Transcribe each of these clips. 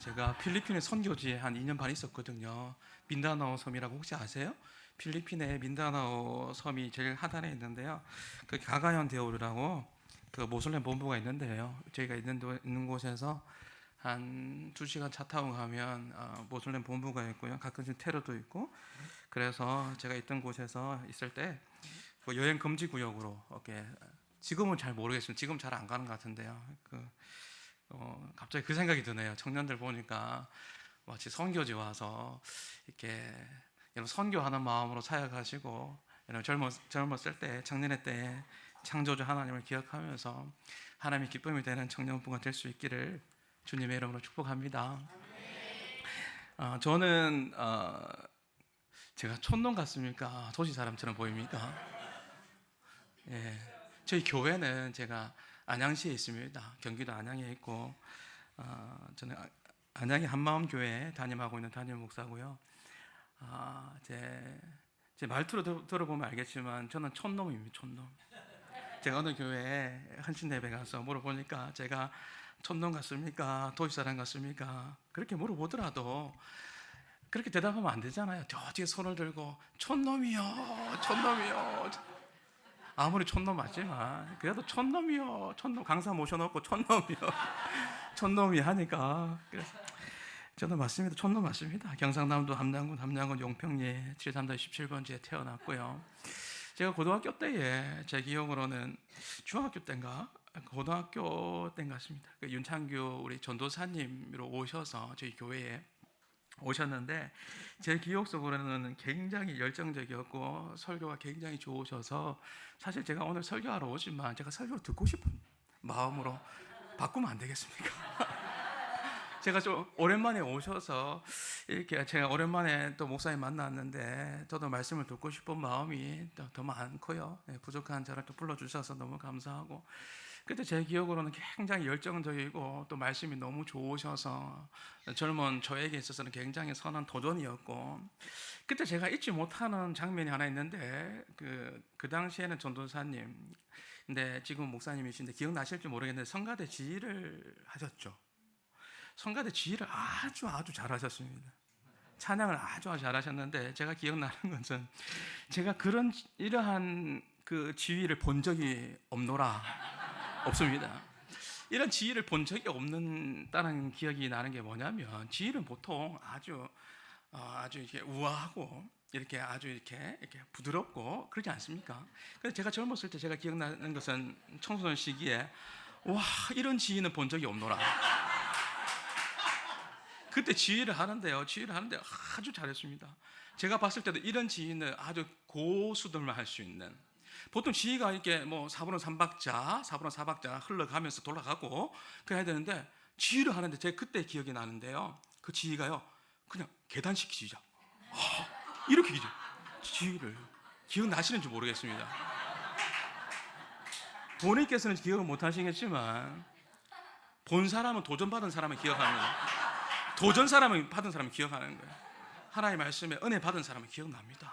제가 필리핀에 선교지에 한 2년 반 있었거든요. 민다나오 섬이라고 혹시 아세요? 필리핀의 민다나오 섬이 제일 하단에 있는데요. 그 가가연 데오르라고 그 모슬렘 본부가 있는데요. 저희가 있는 곳에서 한 2시간 차 타고 가면 모슬렘 본부가 있고요. 가끔씩 테러도 있고. 그래서 제가 있던 곳에서 있을 때 그 여행 금지 구역으로 이렇게 지금은 잘 모르겠습니다. 지금 잘 안 가는 것 같은데요. 갑자기 그 생각이 드네요. 청년들 보니까 마치 선교지 와서 이렇게 여러분 선교하는 마음으로 사역하시고 여러분 젊었을 때 청년의 때 창조주 하나님을 기억하면서 하나님의 기쁨이 되는 청년부가 될 수 있기를 주님의 이름으로 축복합니다. 저는 제가 촌놈 같습니까? 도시 사람처럼 보입니까? 예, 저희 교회는 제가 안양시에 있습니다. 경기도 안양에 있고 저는 안양의 한마음 교회에 담임하고 있는 담임 목사고요. 제 말투로 들어보면 알겠지만 저는 촌놈입니다. 촌놈. 제가 어느 교회에 헌신 예배 가서 물어보니까 제가 촌놈 같습니까? 도시 사람 같습니까? 그렇게 물어보더라도 그렇게 대답하면 안 되잖아요. 저 뒤에 손을 들고 촌놈이요, 촌놈이요. 아무리 촌놈 맞지만 그래도 촌놈이요, 촌놈 강사 모셔놓고 촌놈이요, 촌놈이 하니까 그래서 저는 맞습니다. 촌놈 맞습니다. 경상남도 함양군 용평리 730-17번지에 태어났고요. 제가 고등학교 때에 제 기억으로는 중학교 때인가 고등학교 때 같습니다. 그 윤창규 우리 전도사님으로 오셔서 저희 교회에 오셨는데 제 기억 속으로는 굉장히 열정적이었고 설교가 굉장히 좋으셔서 사실 제가 오늘 설교하러 오지만 제가 설교를 듣고 싶은 마음으로 바꾸면 안 되겠습니까? 제가 좀 오랜만에 오셔서 이렇게 제가 오랜만에 또 목사님 만났는데 저도 말씀을 듣고 싶은 마음이 더 많고요. 부족한 저를 또 불러주셔서 너무 감사하고 그때 제 기억으로는 굉장히 열정적이고 또 말씀이 너무 좋으셔서 젊은 저에게 있어서는 굉장히 선한 도전이었고 그때 제가 잊지 못하는 장면이 하나 있는데 그 당시에는 전도사님 근데 지금 목사님이신데 기억나실지 모르겠는데 성가대 지휘를 하셨죠. 성가대 지휘를 아주 잘하셨습니다. 찬양을 아주 잘하셨는데 제가 기억나는 것은 제가 이러한 그 지휘를 본 적이 없습니다. 이런 지휘를 본 적이 없는다는 기억이 나는 게 뭐냐면 지휘는 보통 아주 이렇게 우아하고 이렇게 아주 이렇게 부드럽고 그러지 않습니까? 그래서 제가 젊었을 때 제가 기억나는 것은 청소년 시기에 와 이런 지휘는 본 적이 없노라. 그때 지휘를 하는데 아주 잘했습니다. 제가 봤을 때도 이런 지휘는 아주 고수들만 할 수 있는 보통 지휘가 이렇게 뭐 4분의 3박자, 4분의 4박자 흘러가면서 돌아가고 그래야 되는데 지휘를 하는데 제가 그때 기억이 나는데요. 그 지휘가요. 그냥 계단식 지휘자. 이렇게 지휘를 기억나시는지 모르겠습니다. 본인께서는 기억을 못 하시겠지만 본 사람은 도전받은 사람은 기억하는 거예요. 도전 사람은 받은 사람은 기억하는 거예요. 하나님의 말씀에 은혜 받은 사람은 기억납니다.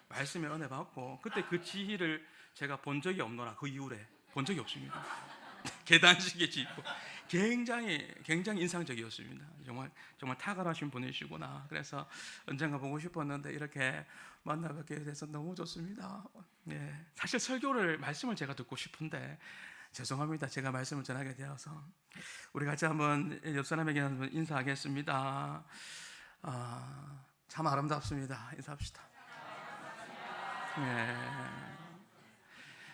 말씀에 은혜 받고 그때 그 지휘를 제가 본 적이 없노라. 그 이후에 본 적이 없습니다. 계단식의 지휘 굉장히 인상적이었습니다. 정말 탁월하신 분이시구나. 그래서 언젠가 보고 싶었는데 이렇게 만나뵙게 돼서 너무 좋습니다. 예, 사실 말씀을 제가 듣고 싶은데 죄송합니다. 제가 말씀을 전하게 되어서 우리 같이 한번 옆 사람에게 한번 인사하겠습니다. 참 아름답습니다. 인사합시다. 네.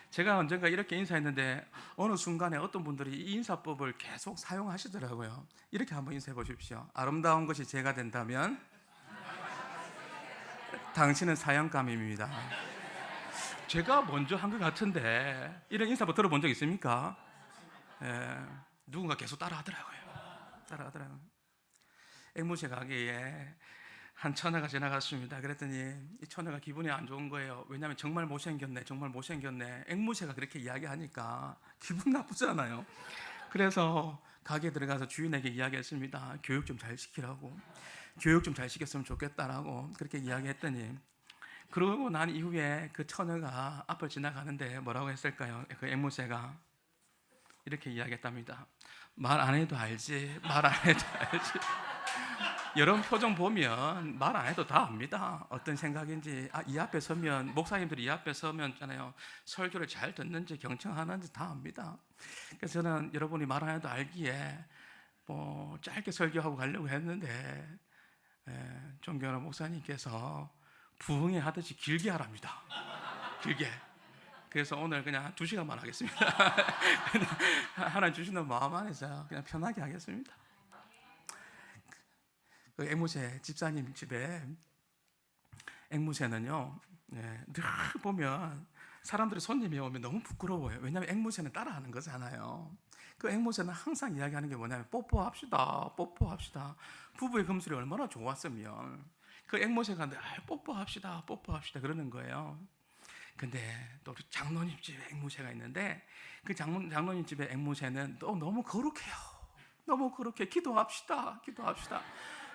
제가 언젠가 이렇게 인사했는데 어느 순간에 어떤 분들이 이 인사법을 계속 사용하시더라고요. 이렇게 한번 인사해 보십시오. 아름다운 것이 제가 된다면 당신은 사형감입니다. 제가 먼저 한 것 같은데 이런 인사법 들어본 적 있습니까? 누군가 계속 따라하더라고요. 앵무새 가게에 한 처녀가 지나갔습니다. 그랬더니 이 처녀가 기분이 안 좋은 거예요. 왜냐하면 정말 못생겼네. 앵무새가 그렇게 이야기하니까 기분 나쁘잖아요. 그래서 가게에 들어가서 주인에게 이야기했습니다. 교육 좀 잘 시키라고. 교육 좀 잘 시켰으면 좋겠다라고 그렇게 이야기했더니 그러고 난 이후에 그 처녀가 앞을 지나가는데 뭐라고 했을까요? 그 앵무새가 이렇게 이야기했답니다. 말 안 해도 알지. 말 안 해도 알지. 여러분 표정 보면 말 안 해도 다 압니다. 어떤 생각인지. 이 앞에 서면, 목사님들이 이 앞에 서면 있잖아요, 설교를 잘 듣는지 경청하는지 다 압니다. 그래서 저는 여러분이 말 안 해도 알기에 뭐 짧게 설교하고 가려고 했는데, 존경하는 목사님께서 부흥회 하듯이 길게 하랍니다. 길게. 그래서 오늘 그냥 한 2시간만 하겠습니다. 하나님 주시는 마음 안에서 그냥 편하게 하겠습니다. 그 앵무새 집사님 집에 앵무새는요, 늘 보면 사람들이 손님이 오면 너무 부끄러워요. 왜냐하면 앵무새는 따라하는 거잖아요. 그 앵무새는 항상 이야기하는 게 뭐냐면 뽀뽀합시다, 뽀뽀합시다. 부부의 금술이 얼마나 좋았으면 그 앵무새가 늘 뽀뽀합시다, 뽀뽀합시다 그러는 거예요. 근데 또 장로님 집에 앵무새가 있는데 그 장로님 집에 앵무새는 또 너무 거룩해요. 너무 그렇게 기도합시다, 기도합시다.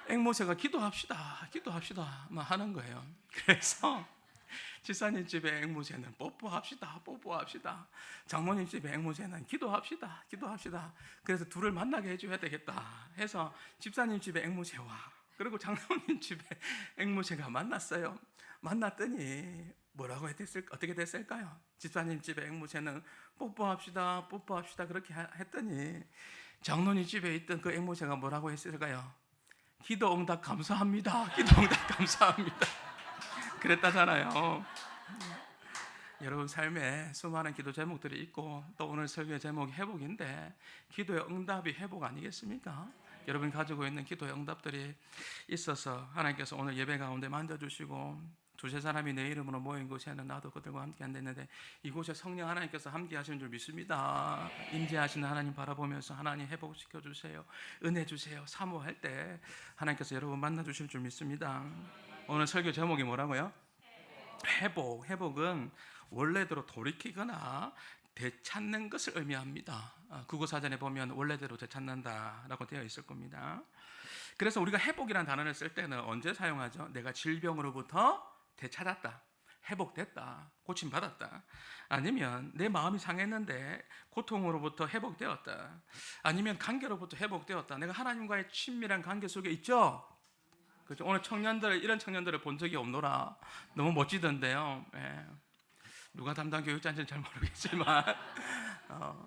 앵무새가 기도합시다, 기도합시다 막 하는 거예요. 그래서 집사님 집에 앵무새는 뽀뽀합시다, 뽀뽀합시다. 장모님 집에 앵무새는 기도합시다, 기도합시다. 그래서 둘을 만나게 해줘야 되겠다 해서 집사님 집에 앵무새와 그리고 장모님 집에 앵무새가 만났어요. 만났더니 뭐라고 어떻게 됐을까요? 집사님 집에 앵무새는 뽀뽀합시다, 뽀뽀합시다 그렇게 했더니 장로님 집에 있던 그 앵무새가 뭐라고 했을까요? 기도 응답 감사합니다. 기도 응답 감사합니다. 그랬다잖아요. 여러분 삶에 수많은 기도 제목들이 있고 또 오늘 설교의 제목이 회복인데 기도의 응답이 회복 아니겠습니까? 여러분 가지고 있는 기도의 응답들이 있어서 하나님께서 오늘 예배 가운데 만져주시고 2-3사람이 내 이름으로 모인 곳에는 나도 그들과 함께 한댔는데 이곳에 성령 하나님께서 함께 하시는 줄 믿습니다. 임재하시는 하나님 바라보면서 하나님 회복시켜 주세요. 은혜 주세요. 사모할 때 하나님께서 여러분 만나 주실 줄 믿습니다. 오늘 설교 제목이 뭐라고요? 회복. 회복은 원래대로 돌이키거나 되찾는 것을 의미합니다. 국어사전에 보면 원래대로 되찾는다라고 되어 있을 겁니다. 그래서 우리가 회복이라는 단어를 쓸 때는 언제 사용하죠? 내가 질병으로부터 되찾았다, 회복됐다, 고침받았다. 아니면 내 마음이 상했는데 고통으로부터 회복되었다. 아니면 관계로부터 회복되었다. 내가 하나님과의 친밀한 관계 속에 있죠. 그렇죠? 오늘 이런 청년들을 본 적이 없노라. 너무 멋지던데요. 누가 담당 교육자인지는 잘 모르겠지만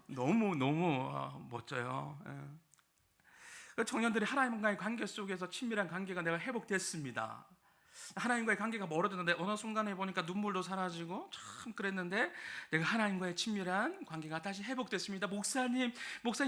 너무 멋져요. 청년들이 하나님과의 관계 속에서 친밀한 관계가 내가 회복됐습니다. 하나님과의 관계가 멀어졌는데 어느 순간에 보니까 눈물도 사라지고 참 그랬는데 내가 하나님과의 친밀한 관계가 다시 회복됐습니다. 목사님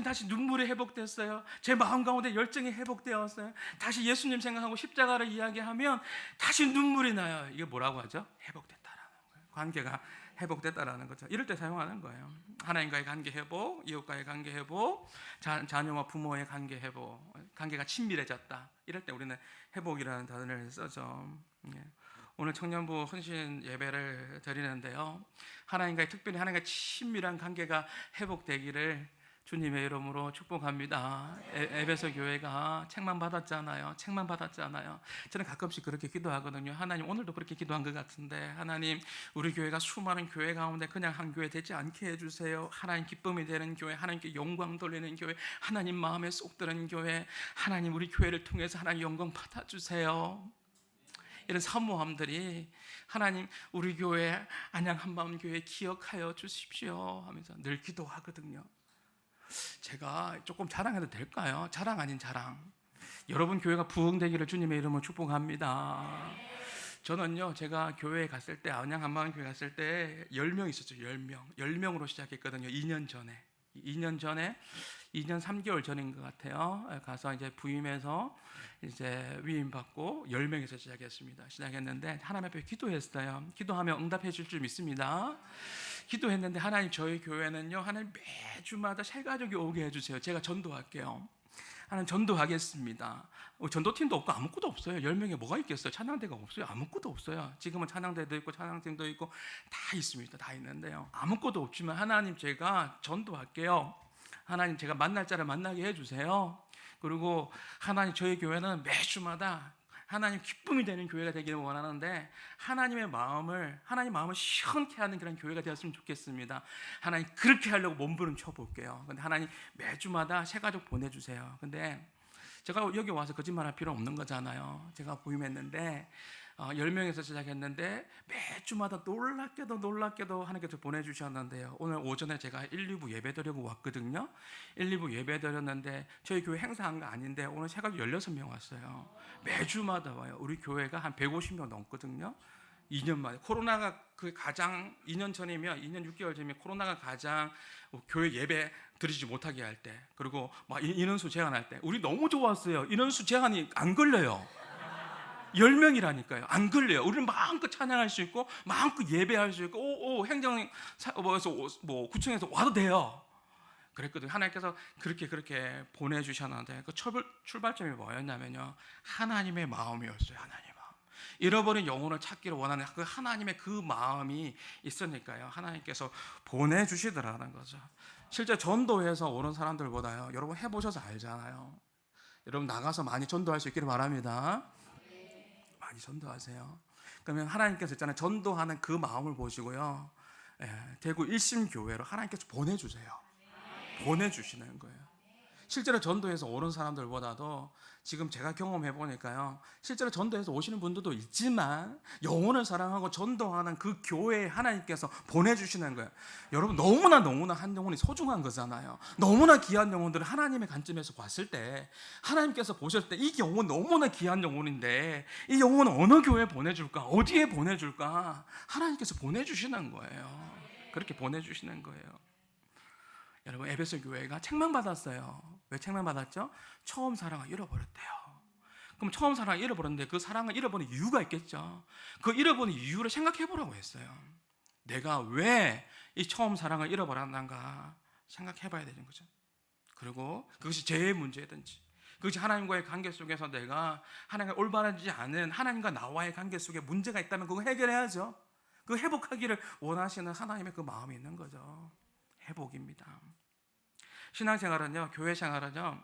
다시 눈물이 회복됐어요. 제 마음 가운데 열정이 회복되었어요. 다시 예수님 생각하고 십자가를 이야기하면 다시 눈물이 나요. 이게 뭐라고 하죠? 회복됐다라는 거예요. 관계가 회복됐다라는 거죠. 이럴 때 사용하는 거예요. 하나님과의 관계 회복, 이웃과의 관계 회복, 자녀와 부모의 관계 회복, 관계가 친밀해졌다. 이럴 때 우리는 회복이라는 단어를 써죠. 오늘 청년부 헌신 예배를 드리는데요, 특별히 하나님과 친밀한 관계가 회복되기를 주님의 이름으로 축복합니다. 에베소 교회가 책만 받았잖아요. 저는 가끔씩 그렇게 기도하거든요. 하나님, 오늘도 그렇게 기도한 것 같은데 하나님, 우리 교회가 수많은 교회 가운데 그냥 한 교회 되지 않게 해주세요. 하나님 기쁨이 되는 교회, 하나님께 영광 돌리는 교회, 하나님 마음에 쏙 드는 교회, 하나님 우리 교회를 통해서 하나님 영광 받아주세요. 이런 사모함들이 하나님 우리 교회 안양 한마음 교회 기억하여 주십시오 하면서 늘 기도하거든요. 제가 조금 자랑해도 될까요? 자랑 아닌 자랑. 여러분 교회가 부흥되기를 주님의 이름으로 축복합니다. 저는요, 제가 교회에 갔을 때, 안양 한마음교회 갔을 때 10명 있었죠. 10명으로 시작했거든요. 2년 전에 2년 3개월 전인 것 같아요. 가서 이제 부임해서 이제 위임받고 10명에서 시작했는데 하나님 앞에 기도했어요. 기도하면 응답해 줄 줄 믿습니다. 기도했는데 하나님, 저희 교회는요, 하나님 매주마다 새 가족이 오게 해주세요. 제가 전도할게요. 하나님, 전도하겠습니다. 전도팀도 없고 아무것도 없어요. 10명에 뭐가 있겠어요? 찬양대가 없어요. 아무것도 없어요. 지금은 찬양대도 있고 찬양팀도 있고 다 있습니다. 다 있는데요, 아무것도 없지만 하나님, 제가 전도할게요. 하나님, 제가 만날 자를 만나게 해주세요. 그리고 하나님, 저희 교회는 매주마다 하나님 기쁨이 되는 교회가 되기를 원하는데 하나님 마음을 시원케 하는 그런 교회가 되었으면 좋겠습니다. 하나님 그렇게 하려고 몸부림쳐 볼게요. 근데 하나님 매주마다 새 가족 보내주세요. 근데 제가 여기 와서 거짓말할 필요 없는 거잖아요. 제가 부임했는데 10명에서 시작했는데 매주마다 놀랍게도 하나님께서 보내주셨는데요. 오늘 오전에 제가 1, 2부 예배 드리고 왔거든요. 1, 2부 예배 드렸는데 저희 교회 행사한 거 아닌데 오늘 새가 16명 왔어요. 매주마다 와요. 우리 교회가 한 150명 넘거든요. 2년 만에 코로나가 그 가장 2년 전이면 2년 6개월 전이면 코로나가 가장 교회 예배 드리지 못하게 할 때, 그리고 막 인원수 제한할 때 우리 너무 좋았어요. 인원수 제한이 안 걸려요. 10명이라니까요. 안 걸려요. 우리는 마음껏 찬양할 수 있고 마음껏 예배할 수 있고 구청에서 와도 돼요. 그랬거든요. 하나님께서 그렇게 보내주셨는데 그 출발점이 뭐였냐면요, 하나님의 마음이었어요. 하나님의 마음. 잃어버린 영혼을 찾기를 원하는 그 하나님의 그 마음이 있으니까요, 하나님께서 보내주시더라는 거죠. 실제 전도해서 오는 사람들보다요, 여러분 해보셔서 알잖아요. 여러분 나가서 많이 전도할 수 있기를 바랍니다. 많이 전도하세요. 그러면 하나님께서 있잖아요, 전도하는 그 마음을 보시고요, 대구 일심교회로 하나님께서 보내주세요. 보내주시는 거예요. 실제로 전도해서 오는 사람들보다도 지금 제가 경험해 보니까요, 실제로 전도해서 오시는 분들도 있지만 영혼을 사랑하고 전도하는 그 교회에 하나님께서 보내주시는 거예요. 여러분 너무나 한 영혼이 소중한 거잖아요. 너무나 귀한 영혼들을 하나님의 관점에서 봤을 때, 하나님께서 보실 때 이 영혼 너무나 귀한 영혼인데 이 영혼은 어느 교회에 보내줄까, 어디에 보내줄까, 하나님께서 보내주시는 거예요. 그렇게 보내주시는 거예요. 여러분 에베소 교회가 책망받았어요. 왜 책망받았죠? 처음 사랑을 잃어버렸대요. 그럼 처음 사랑을 잃어버렸는데 그 사랑을 잃어버린 이유가 있겠죠. 그 잃어버린 이유를 생각해보라고 했어요. 내가 왜 이 처음 사랑을 잃어버렸는가 생각해봐야 되는 거죠. 그리고 그것이 제 문제든지, 그것이 하나님과의 관계 속에서 내가 하나님과 올바르지 않은 하나님과 나와의 관계 속에 문제가 있다면 그거 해결해야죠. 그 회복하기를 원하시는 하나님의 그 마음이 있는 거죠. 회복입니다. 신앙생활은요, 교회생활은요,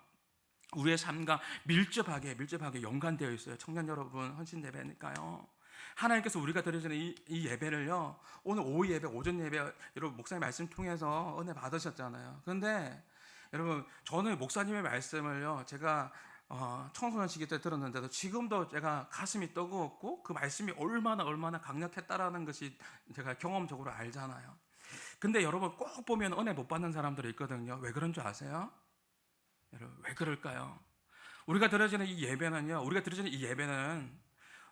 우리의 삶과 밀접하게 연관되어 있어요. 청년 여러분, 헌신 예배니까요. 하나님께서 우리가 드려지는 이 예배를요, 오늘 오후 예배, 오전 예배, 여러분 목사님 말씀 통해서 은혜 받으셨잖아요. 그런데 여러분, 저는 목사님의 말씀을요, 제가 청소년 시기 때 들었는데도 지금도 제가 가슴이 뜨거웠고 그 말씀이 얼마나 강력했다라는 것이 제가 경험적으로 알잖아요. 근데 여러분 꼭 보면 은혜 못 받는 사람들이 있거든요. 왜 그런 줄 아세요? 여러분 왜 그럴까요? 우리가 드려지는 이 예배는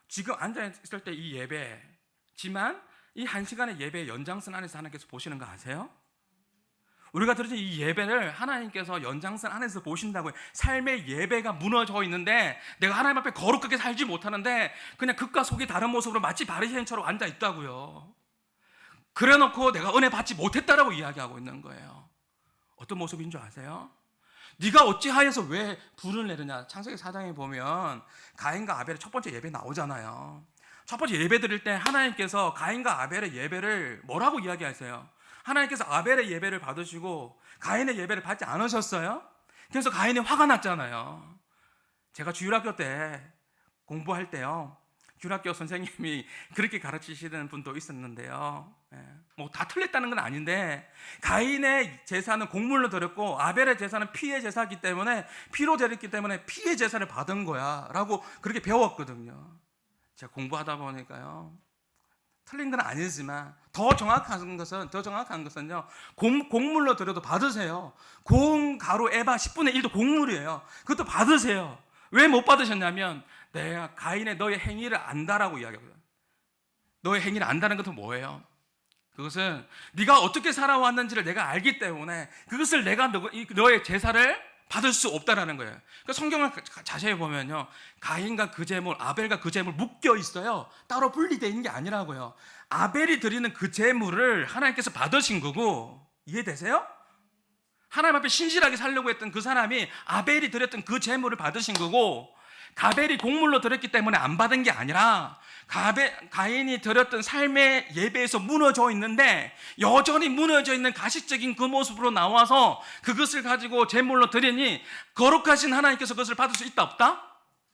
지금 앉아있을 때 이 예배지만 이 한 시간의 예배의 연장선 안에서 하나님께서 보시는 거 아세요? 우리가 드려진 이 예배를 하나님께서 연장선 안에서 보신다고요. 삶의 예배가 무너져 있는데 내가 하나님 앞에 거룩하게 살지 못하는데 그냥 겉과 속이 다른 모습으로 마치 바리새인처럼 앉아 있다고요. 그래놓고 내가 은혜 받지 못했다라고 이야기하고 있는 거예요. 어떤 모습인 줄 아세요? 네가 어찌하여서 왜 불을 내느냐. 창세기 4장에 보면 가인과 아벨의 첫 번째 예배 나오잖아요. 첫 번째 예배 드릴 때 하나님께서 가인과 아벨의 예배를 뭐라고 이야기하세요? 하나님께서 아벨의 예배를 받으시고 가인의 예배를 받지 않으셨어요? 그래서 가인이 화가 났잖아요. 제가 주일학교 때 공부할 때요, 주일학교 선생님이 그렇게 가르치시는 분도 있었는데요, 뭐 다 틀렸다는 건 아닌데 가인의 제사는 곡물로 드렸고 아벨의 제사는 피의 제사이기 때문에 피로 드렸기 때문에 피의 제사를 받은 거야 라고 그렇게 배웠거든요. 제가 공부하다 보니까요, 틀린 건 아니지만 더 정확한 것은요, 곡물로 드려도 받으세요. 고운 가루 에바 10분의 1도 곡물이에요. 그것도 받으세요. 왜 못 받으셨냐면 내가 가인의 너의 행위를 안다라고 이야기하거든요. 너의 행위를 안다는 것은 뭐예요? 그것은 네가 어떻게 살아왔는지를 내가 알기 때문에 그것을 내가 너의 제사를 받을 수 없다라는 거예요. 그러니까 성경을 자세히 보면요, 가인과 그 제물, 아벨과 그 제물 묶여 있어요. 따로 분리되어 있는 게 아니라고요. 아벨이 드리는 그 제물을 하나님께서 받으신 거고, 이해되세요? 하나님 앞에 신실하게 살려고 했던 그 사람이 아벨이 드렸던 그 제물을 받으신 거고, 가벨이 곡물로 드렸기 때문에 안 받은 게 아니라 가인이 드렸던 삶의 예배에서 무너져 있는데 여전히 무너져 있는 가식적인 그 모습으로 나와서 그것을 가지고 제물로 드리니 거룩하신 하나님께서 그것을 받을 수 있다 없다?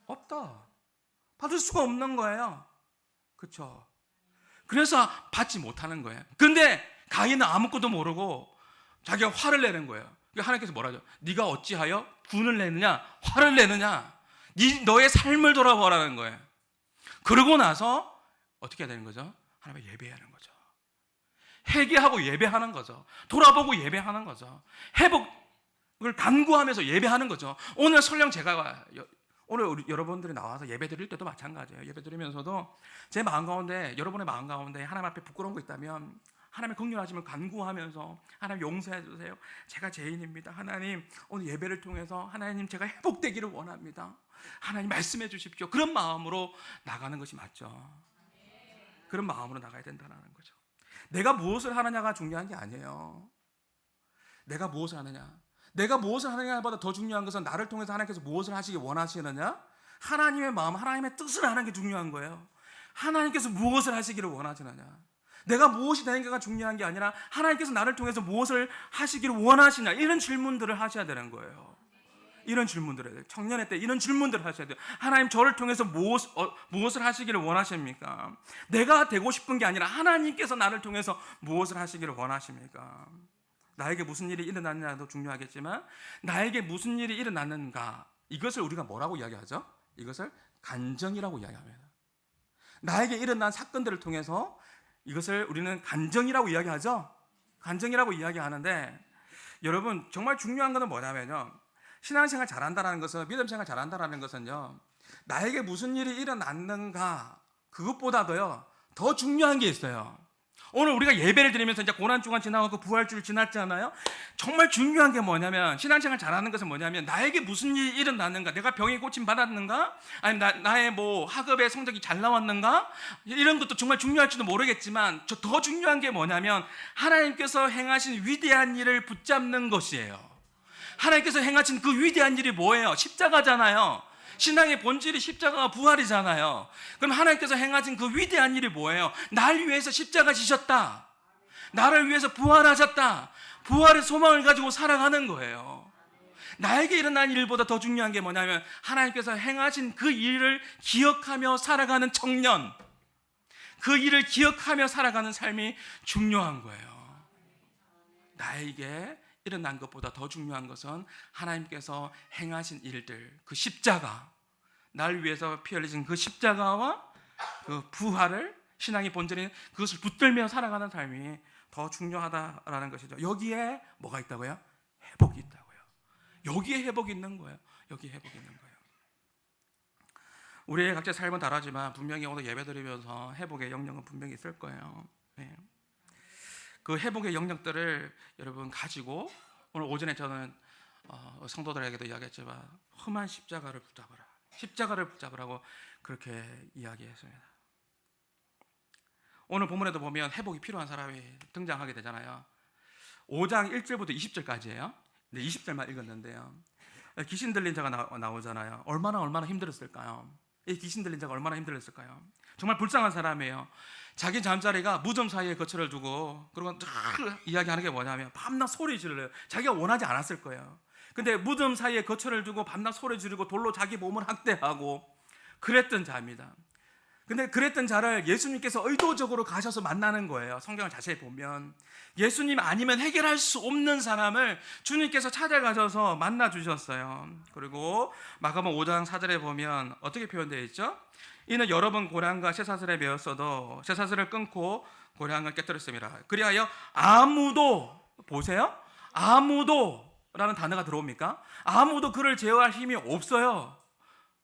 없다. 받을 수가 없는 거예요. 그렇죠? 그래서 받지 못하는 거예요. 근데 가인은 아무것도 모르고 자기가 화를 내는 거예요. 하나님께서 뭐라죠? 네가 어찌하여 분을 내느냐, 화를 내느냐, 너의 삶을 돌아보라는 거예요. 그러고 나서 어떻게 해야 되는 거죠? 하나님을 예배하는 거죠. 회개하고 예배하는 거죠. 돌아보고 예배하는 거죠. 회복을 간구하면서 예배하는 거죠. 오늘 설령 제가 오늘 여러분들이 나와서 예배 드릴 때도 마찬가지예요. 예배 드리면서도 제 마음 가운데, 여러분의 마음 가운데 하나님 앞에 부끄러운 거 있다면 하나님의 긍휼하심을 간구하면서 하나님 용서해 주세요. 제가 죄인입니다. 하나님 오늘 예배를 통해서 하나님 제가 회복되기를 원합니다. 하나님 말씀해 주십시오. 그런 마음으로 나가는 것이 맞죠. 그런 마음으로 나가야 된다는 거죠. 내가 무엇을 하느냐가 중요한 게 아니에요. 내가 무엇을 하느냐, 내가 무엇을 하느냐보다 더 중요한 것은 나를 통해서 하나님께서 무엇을 하시기 원하시느냐, 하나님의 마음, 하나님의 뜻을 하는 게 중요한 거예요. 하나님께서 무엇을 하시기를 원하시느냐, 내가 무엇이 되는가가 중요한 게 아니라 하나님께서 나를 통해서 무엇을 하시기를 원하시냐, 이런 질문들을 하셔야 되는 거예요. 이런 질문들을 해야 돼요. 청년의 때 이런 질문들을 하셔야 돼요. 하나님 저를 통해서 무엇을 하시기를 원하십니까? 내가 되고 싶은 게 아니라 하나님께서 나를 통해서 무엇을 하시기를 원하십니까? 나에게 무슨 일이 일어났느냐도 중요하겠지만 나에게 무슨 일이 일어났는가, 이것을 우리가 뭐라고 이야기하죠? 이것을 간정이라고 이야기합니다. 나에게 일어난 사건들을 통해서 이것을 우리는 간정이라고 이야기하죠. 간정이라고 이야기하는데, 여러분 정말 중요한 것은 뭐냐면요, 신앙생활 잘한다라는 것은, 믿음생활 잘한다라는 것은요, 나에게 무슨 일이 일어났는가 그것보다도요 더 중요한 게 있어요. 오늘 우리가 예배를 드리면서 이제 고난주간 지나고 부활주일 지났잖아요. 정말 중요한 게 뭐냐면, 신앙생활 잘하는 것은 뭐냐면 나에게 무슨 일이 일어났는가, 내가 병이 고침 받았는가, 아니면 나의 뭐 학업의 성적이 잘 나왔는가, 이런 것도 정말 중요할지도 모르겠지만 더 중요한 게 뭐냐면 하나님께서 행하신 위대한 일을 붙잡는 것이에요. 하나님께서 행하신 그 위대한 일이 뭐예요? 십자가잖아요. 신앙의 본질이 십자가와 부활이잖아요. 그럼 하나님께서 행하신 그 위대한 일이 뭐예요? 날 위해서 십자가 지셨다. 나를 위해서 부활하셨다. 부활의 소망을 가지고 살아가는 거예요. 나에게 일어난 일보다 더 중요한 게 뭐냐면 하나님께서 행하신 그 일을 기억하며 살아가는 청년, 그 일을 기억하며 살아가는 삶이 중요한 거예요. 나에게 일어난 것보다 더 중요한 것은 하나님께서 행하신 일들, 그 십자가, 날 위해서 피 흘리신 그 십자가와 그 부활을, 신앙의 본질인 그것을 붙들며 살아가는 삶이 더 중요하다라는 것이죠. 여기에 뭐가 있다고요? 회복이 있다고요. 여기에 회복이 있는 거예요. 여기에 회복이 있는 거예요. 우리의 각자 삶은 다르지만 분명히 오늘 예배드리면서 회복의 영역은 분명히 있을 거예요. 네. 그 회복의 영역들을 여러분 가지고, 오늘 오전에 저는 성도들에게도 이야기했지만 험한 십자가를 붙잡아라, 십자가를 붙잡으라고 그렇게 이야기했습니다. 오늘 본문에도 보면 회복이 필요한 사람이 등장하게 되잖아요. 5장 1절부터 20절까지예요. 근데 20절만 읽었는데요, 귀신 들린 자가 나오잖아요. 얼마나 힘들었을까요? 이 귀신 들린 자가 얼마나 힘들었을까요? 정말 불쌍한 사람이에요. 자기 잠자리가 무덤 사이에 거처를 두고, 그리고 이야기하는 게 뭐냐면 밤낮 소리 지르래요. 자기가 원하지 않았을 거예요. 근데 무덤 사이에 거처를 두고 밤낮 소리 지르고 돌로 자기 몸을 학대하고 그랬던 자입니다. 근데 그랬던 자를 예수님께서 의도적으로 가셔서 만나는 거예요. 성경을 자세히 보면 예수님 아니면 해결할 수 없는 사람을 주님께서 찾아가셔서 만나 주셨어요. 그리고 마가복음 5장 4절에 보면 어떻게 표현되어 있죠? 이는 여러 번 고량과 쇠사슬에 매었어도 쇠사슬을 끊고 고량을 깨뜨렸습니다. 그리하여 아무도, 보세요, 아무도라는 단어가 들어옵니까? 아무도 그를 제어할 힘이 없어요.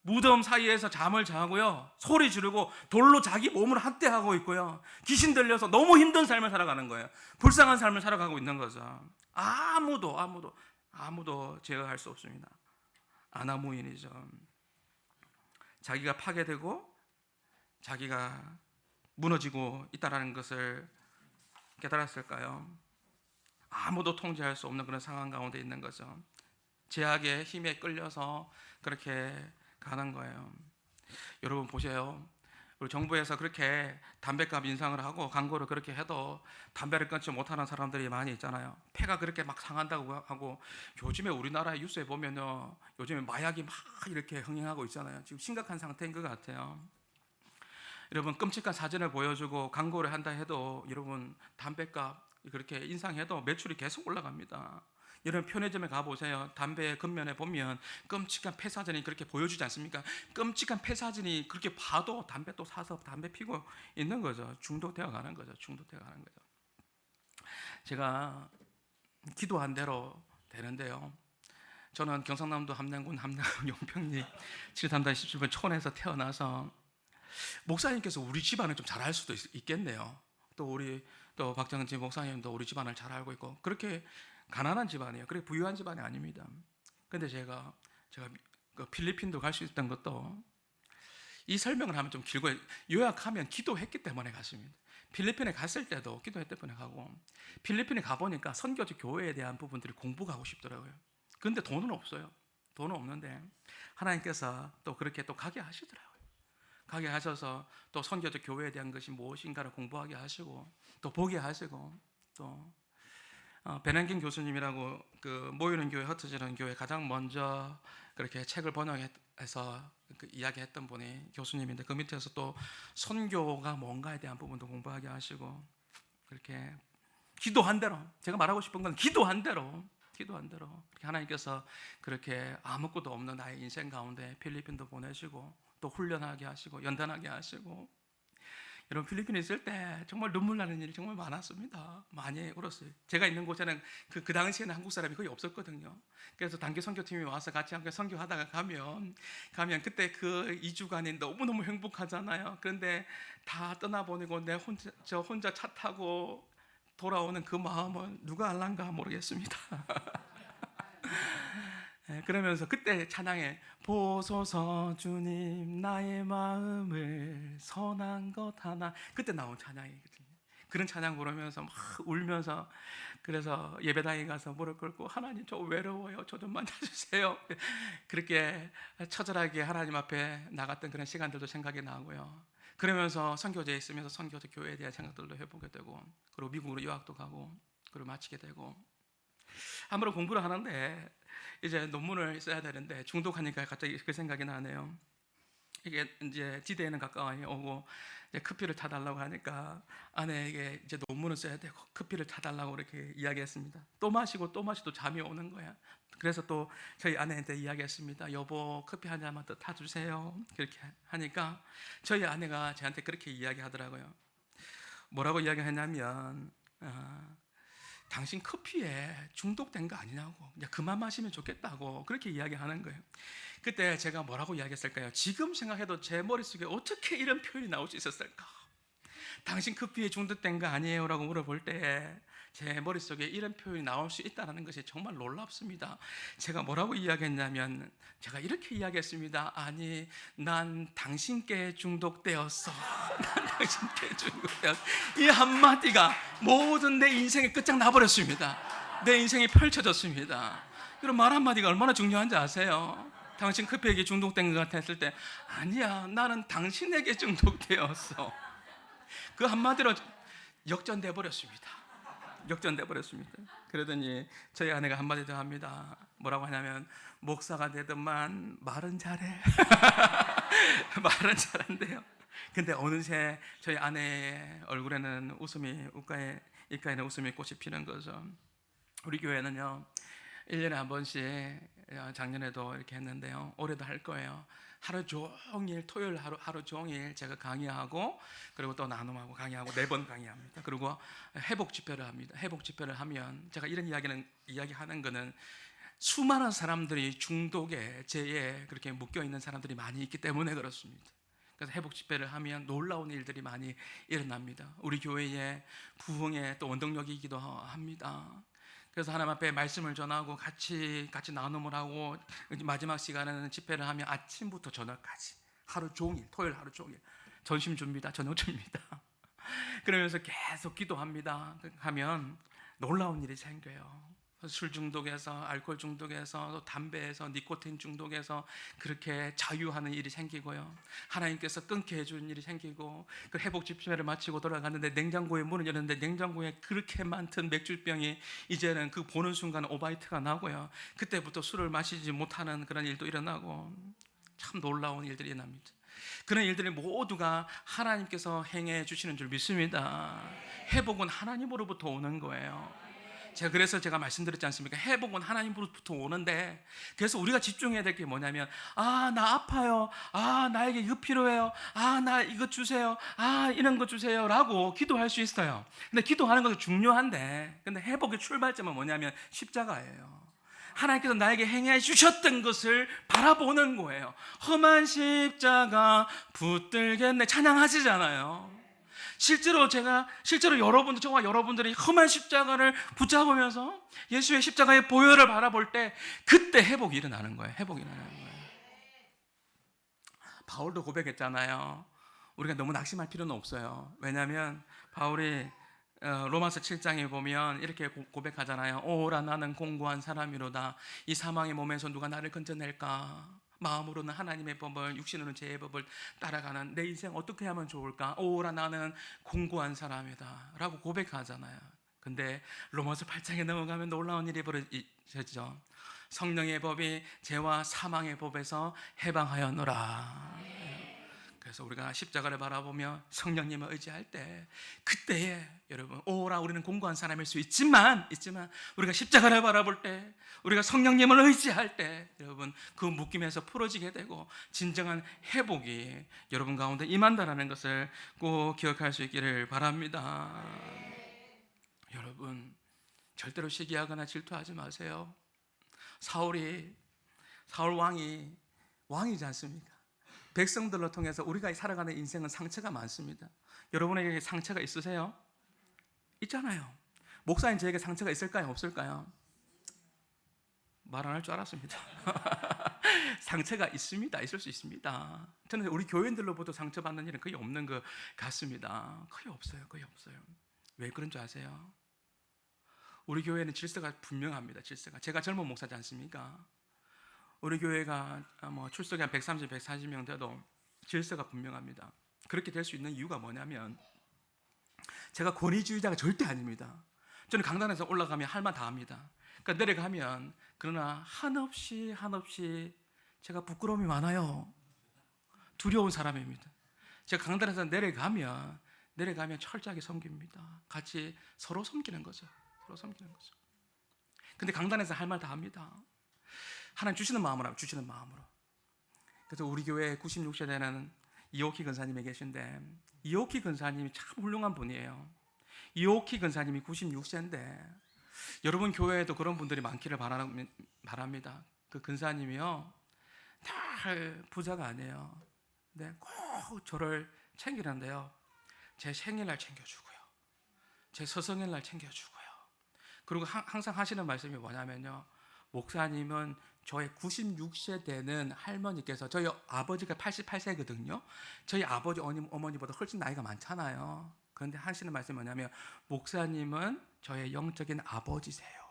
무덤 사이에서 잠을 자고요, 소리 지르고 돌로 자기 몸을 학대하고 있고요, 귀신 들려서 너무 힘든 삶을 살아가는 거예요. 불쌍한 삶을 살아가고 있는 거죠. 아무도 제어할 수 없습니다. 아나무인이죠. 자기가 파괴되고 자기가 무너지고 있다는 것을 깨달았을까요? 아무도 통제할 수 없는 그런 상황 가운데 있는 거죠. 제약의 힘에 끌려서 그렇게 가는 거예요. 여러분 보세요. 그리고 정부에서 그렇게 담배값 인상을 하고 광고를 그렇게 해도 담배를 끊지 못하는 사람들이 많이 있잖아요. 폐가 그렇게 막 상한다고 하고, 요즘에 우리나라 뉴스에 보면요, 요즘에 마약이 막 이렇게 흥행하고 있잖아요. 지금 심각한 상태인 것 같아요. 여러분, 끔찍한 사진을 보여주고 광고를 한다 해도 여러분 담배값 그렇게 인상해도 매출이 계속 올라갑니다. 여러분, 편의점에 가보세요. 담배 겉면에 보면 끔찍한 폐사진이 그렇게 보여주지 않습니까? 끔찍한 폐사진이 그렇게 봐도 담배 또 사서 담배 피고 있는 거죠. 중독되어 가는 거죠. 중독되어 가는 거죠. 제가 기도한 대로 되는데요. 저는 경상남도 함양군 용평리 7담당 17번 촌에서 태어나서, 목사님께서 우리 집안을 좀 잘 알 수도 있겠네요. 또 우리 또 박정진 목사님도 우리 집안을 잘 알고 있고, 그렇게 가난한 집안이에요. 그렇게 부유한 집안이 아닙니다. 근데 제가 그 필리핀도 갈 수 있던 것도, 이 설명을 하면 좀 길고 요약하면 기도했기 때문에 갔습니다. 필리핀에 갔을 때도 기도했기 때문에 가고, 필리핀에 가보니까 선교지 교회에 대한 부분들이 공부가 하고 싶더라고요. 근데 돈은 없어요. 돈은 없는데 하나님께서 또 그렇게 또 가게 하시더라고요. 가게 하셔서 또 선교적 교회에 대한 것이 무엇인가를 공부하게 하시고, 또 보게 하시고, 또 베nen긴 교수님이라고 그 모이는 교회, 흩어지는 교회 가장 먼저 그렇게 책을 번역해서 그 이야기했던 분이 교수님인데, 그 밑에서 또 선교가 뭔가에 대한 부분도 공부하게 하시고, 그렇게 기도한 대로, 제가 말하고 싶은 건 기도한 대로 하나님께서 그렇게 아무것도 없는 나의 인생 가운데 필리핀도 보내시고, 또 훈련하게 하시고 연단하게 하시고. 여러분, 필리핀에 있을 때 정말 눈물 나는 일이 정말 많았습니다. 많이 울었어요. 제가 있는 곳에는 그 당시에는 한국 사람이 거의 없었거든요. 그래서 단기 선교팀이 와서 같이 함께 선교하다가 가면 그때 그 2주간이 너무너무 행복하잖아요. 그런데 다 떠나보내고 저 혼자 차 타고 돌아오는 그 마음은 누가 알란가 모르겠습니다. 그러면서 그때 찬양에 보소서 주님 나의 마음을 선한 것 하나, 그때 나온 찬양이거든요. 그런 찬양 부르면서 막 울면서, 그래서 예배당에 가서 무릎 꿇고 하나님 저 외로워요, 저 좀 만나주세요. 그렇게 처절하게 하나님 앞에 나갔던 그런 시간들도 생각이 나고요. 그러면서 선교제에 있으면서 선교제 교회에 대한 생각들도 해보게 되고, 그리고 미국으로 유학도 가고, 그리고 마치게 되고, 아무런 공부를 하는데 이제 논문을 써야 되는데 중독하니까 갑자기 그 생각이 나네요. 이게 이제 지대에는 가까이 오고, 이제 커피를 타달라고 하니까 아내에게 이제 논문을 써야 되고 커피를 타달라고 이렇게 이야기했습니다. 또 마시고 또 마시도 잠이 오는 거야. 그래서 또 저희 아내한테 이야기했습니다. 여보, 커피 한 잔만 더 타주세요. 그렇게 하니까 저희 아내가 저한테 그렇게 이야기하더라고요. 뭐라고 이야기했냐면, 당신 커피에 중독된 거 아니냐고, 그냥 그만 마시면 좋겠다고 그렇게 이야기하는 거예요. 그때 제가 뭐라고 이야기했을까요? 지금 생각해도 제 머릿속에 어떻게 이런 표현이 나올 수 있었을까? 당신 커피에 중독된 거 아니에요? 라고 물어볼 때 제 머릿속에 이런 표현이 나올 수 있다는 것이 정말 놀랍습니다. 제가 뭐라고 이야기했냐면, 제가 이렇게 이야기했습니다. 아니, 난 당신께 중독되었어. 난 당신께 중독되었어. 이 한마디가 모든 내 인생의 끝장 나버렸습니다. 내 인생이 펼쳐졌습니다. 이런 말 한마디가 얼마나 중요한지 아세요? 당신 커피에게 중독된 것 같았을 때, 아니야, 나는 당신에게 중독되었어. 그 한마디로 역전돼 버렸습니다. 역전돼 버렸습니다. 그러더니 저희 아내가 한마디 더 합니다. 뭐라고 하냐면, 목사가 되더만 말은 잘해. 말은 잘한대요. 근데 어느새 저희 아내의 얼굴에는 웃음이, 입가에는 웃음이 꽃이 피는 거죠. 우리 교회는요 1년에 한 번씩, 작년에도 이렇게 했는데요, 올해도 할 거예요. 하루 종일, 토요일 하루 종일 제가 강의하고, 그리고 또 나눔하고 강의하고 4번 강의합니다. 그리고 회복 집회를 합니다. 회복 집회를 하면, 제가 이런 이야기하는 거는 수많은 사람들이 중독에, 죄에 그렇게 묶여 있는 사람들이 많이 있기 때문에 그렇습니다. 그래서 회복 집회를 하면 놀라운 일들이 많이 일어납니다. 우리 교회의 부흥의 또 원동력이기도 합니다. 그래서 하나님 앞에 말씀을 전하고 같이 나눔을 하고, 마지막 시간에는 집회를 하면 아침부터 저녁까지 하루 종일, 토요일 하루 종일 점심 줍니다, 저녁 줍니다. 그러면서 계속 기도합니다. 하면 놀라운 일이 생겨요. 술 중독에서, 알코올 중독에서, 또 담배에서, 니코틴 중독에서 그렇게 자유하는 일이 생기고요. 하나님께서 끊게 해주는 일이 생기고, 그 회복 집회를 마치고 돌아갔는데 냉장고에 문을 열었는데 냉장고에 그렇게 많던 맥주병이 이제는 그 보는 순간 오바이트가 나고요. 그때부터 술을 마시지 못하는 그런 일도 일어나고, 참 놀라운 일들이 일어납니다. 그런 일들을 모두가 하나님께서 행해 주시는 줄 믿습니다. 회복은 하나님으로부터 오는 거예요. 그래서 제가 말씀드렸지 않습니까? 회복은 하나님으로부터 오는데, 그래서 우리가 집중해야 될 게 뭐냐면, 나 아파요, 나에게 이거 필요해요, 나 이거 주세요, 이런 거 주세요 라고 기도할 수 있어요. 근데 기도하는 것도 중요한데, 근데 회복의 출발점은 뭐냐면 십자가예요. 하나님께서 나에게 행해 주셨던 것을 바라보는 거예요. 험한 십자가 붙들겠네 찬양하시잖아요. 실제로 저와 여러분들이 험한 십자가를 붙잡으면서 예수의 십자가의 보혈을 바라볼 때 그때 회복이 일어나는 거예요. 바울도 고백했잖아요. 우리가 너무 낙심할 필요는 없어요. 왜냐하면 바울이 로마서 7장에 보면 이렇게 고백하잖아요. 오라 나는 공고한 사람이로다. 이 사망의 몸에서 누가 나를 건져낼까? 마음으로는 하나님의 법을, 육신으로는 죄의 법을 따라가는 내 인생 어떻게 하면 좋을까? 오라 나는 공고한 사람이다 라고 고백하잖아요. 근데 로마서 8장에 넘어가면 놀라운 일이 벌어지죠. 성령의 법이 죄와 사망의 법에서 해방하였노라. 그래서 우리가 십자가를 바라보며 성령님을 의지할 때, 그때에 여러분, 오라 우리는 공고한 사람일 수 있지만 우리가 십자가를 바라볼 때, 우리가 성령님을 의지할 때 여러분 그 묶임에서 풀어지게 되고 진정한 회복이 여러분 가운데 임한다는 것을 꼭 기억할 수 있기를 바랍니다. 여러분 절대로 시기하거나 질투하지 마세요. 사울 왕이지 않습니까? 백성들로 통해서 우리가 살아가는 인생은 상처가 많습니다. 여러분에게 상처가 있으세요? 있잖아요. 목사님 저에게 상처가 있을까요? 없을까요? 말 안 할 줄 알았습니다. 상처가 있습니다. 있을 수 있습니다. 저는 우리 교인들로부터 상처받는 일은 거의 없는 것 같습니다. 거의 없어요. 왜 그런 줄 아세요? 우리 교회는 질서가 분명합니다. 제가 젊은 목사지 않습니까? 우리 교회가 출석이 한 130, 140명 돼도 질서가 분명합니다. 그렇게 될 수 있는 이유가 뭐냐면, 제가 권위주의자가 절대 아닙니다. 저는 강단에서 올라가면 할 말 다 합니다. 그러니까 내려가면, 그러나 한없이 제가 부끄러움이 많아요. 두려운 사람입니다. 제가 강단에서 내려가면 철저하게 섬깁니다. 같이 서로 섬기는 거죠. 근데 강단에서 할 말 다 합니다. 하나님 주시는 마음으로. 그래서 우리 교회 96세 되는 이옥희 근사님이 계신데, 이옥희 근사님이 참 훌륭한 분이에요. 이옥희 근사님이 96세인데 여러분 교회에도 그런 분들이 많기를 바랍니다. 그 근사님이요, 늘 부자가 아니에요. 근데 꼭 저를 챙기는데요, 제 생일날 챙겨주고요, 제 서성일날 챙겨주고요. 그리고 항상 하시는 말씀이 뭐냐면요, 목사님은 저의 96세 되는 할머니께서, 저희 아버지가 88세거든요. 저희 아버지 어머니보다 훨씬 나이가 많잖아요. 그런데 하시는 말씀이 뭐냐면, 목사님은 저의 영적인 아버지세요.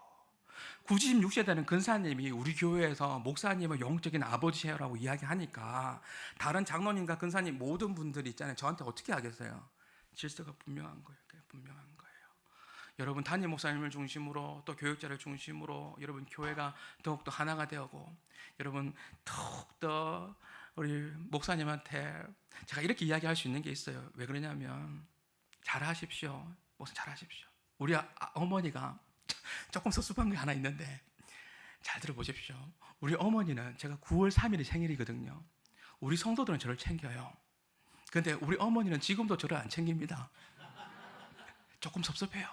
96세 되는 근사님이 우리 교회에서 목사님은 영적인 아버지세요라고 이야기하니까 다른 장로님과 근사님 모든 분들이 있잖아요. 저한테 어떻게 하겠어요? 질서가 분명한 거예요. 여러분 담임 목사님을 중심으로, 또 교육자를 중심으로 여러분 교회가 더욱더 하나가 되고, 여러분 더욱더 우리 목사님한테 제가 이렇게 이야기할 수 있는 게 있어요. 왜 그러냐면, 잘하십시오. 목사 잘하십시오. 우리 어머니가 조금 섭섭한 게 하나 있는데 잘 들어보십시오. 우리 어머니는 제가 9월 3일이 생일이거든요. 우리 성도들은 저를 챙겨요. 그런데 우리 어머니는 지금도 저를 안 챙깁니다. 조금 섭섭해요.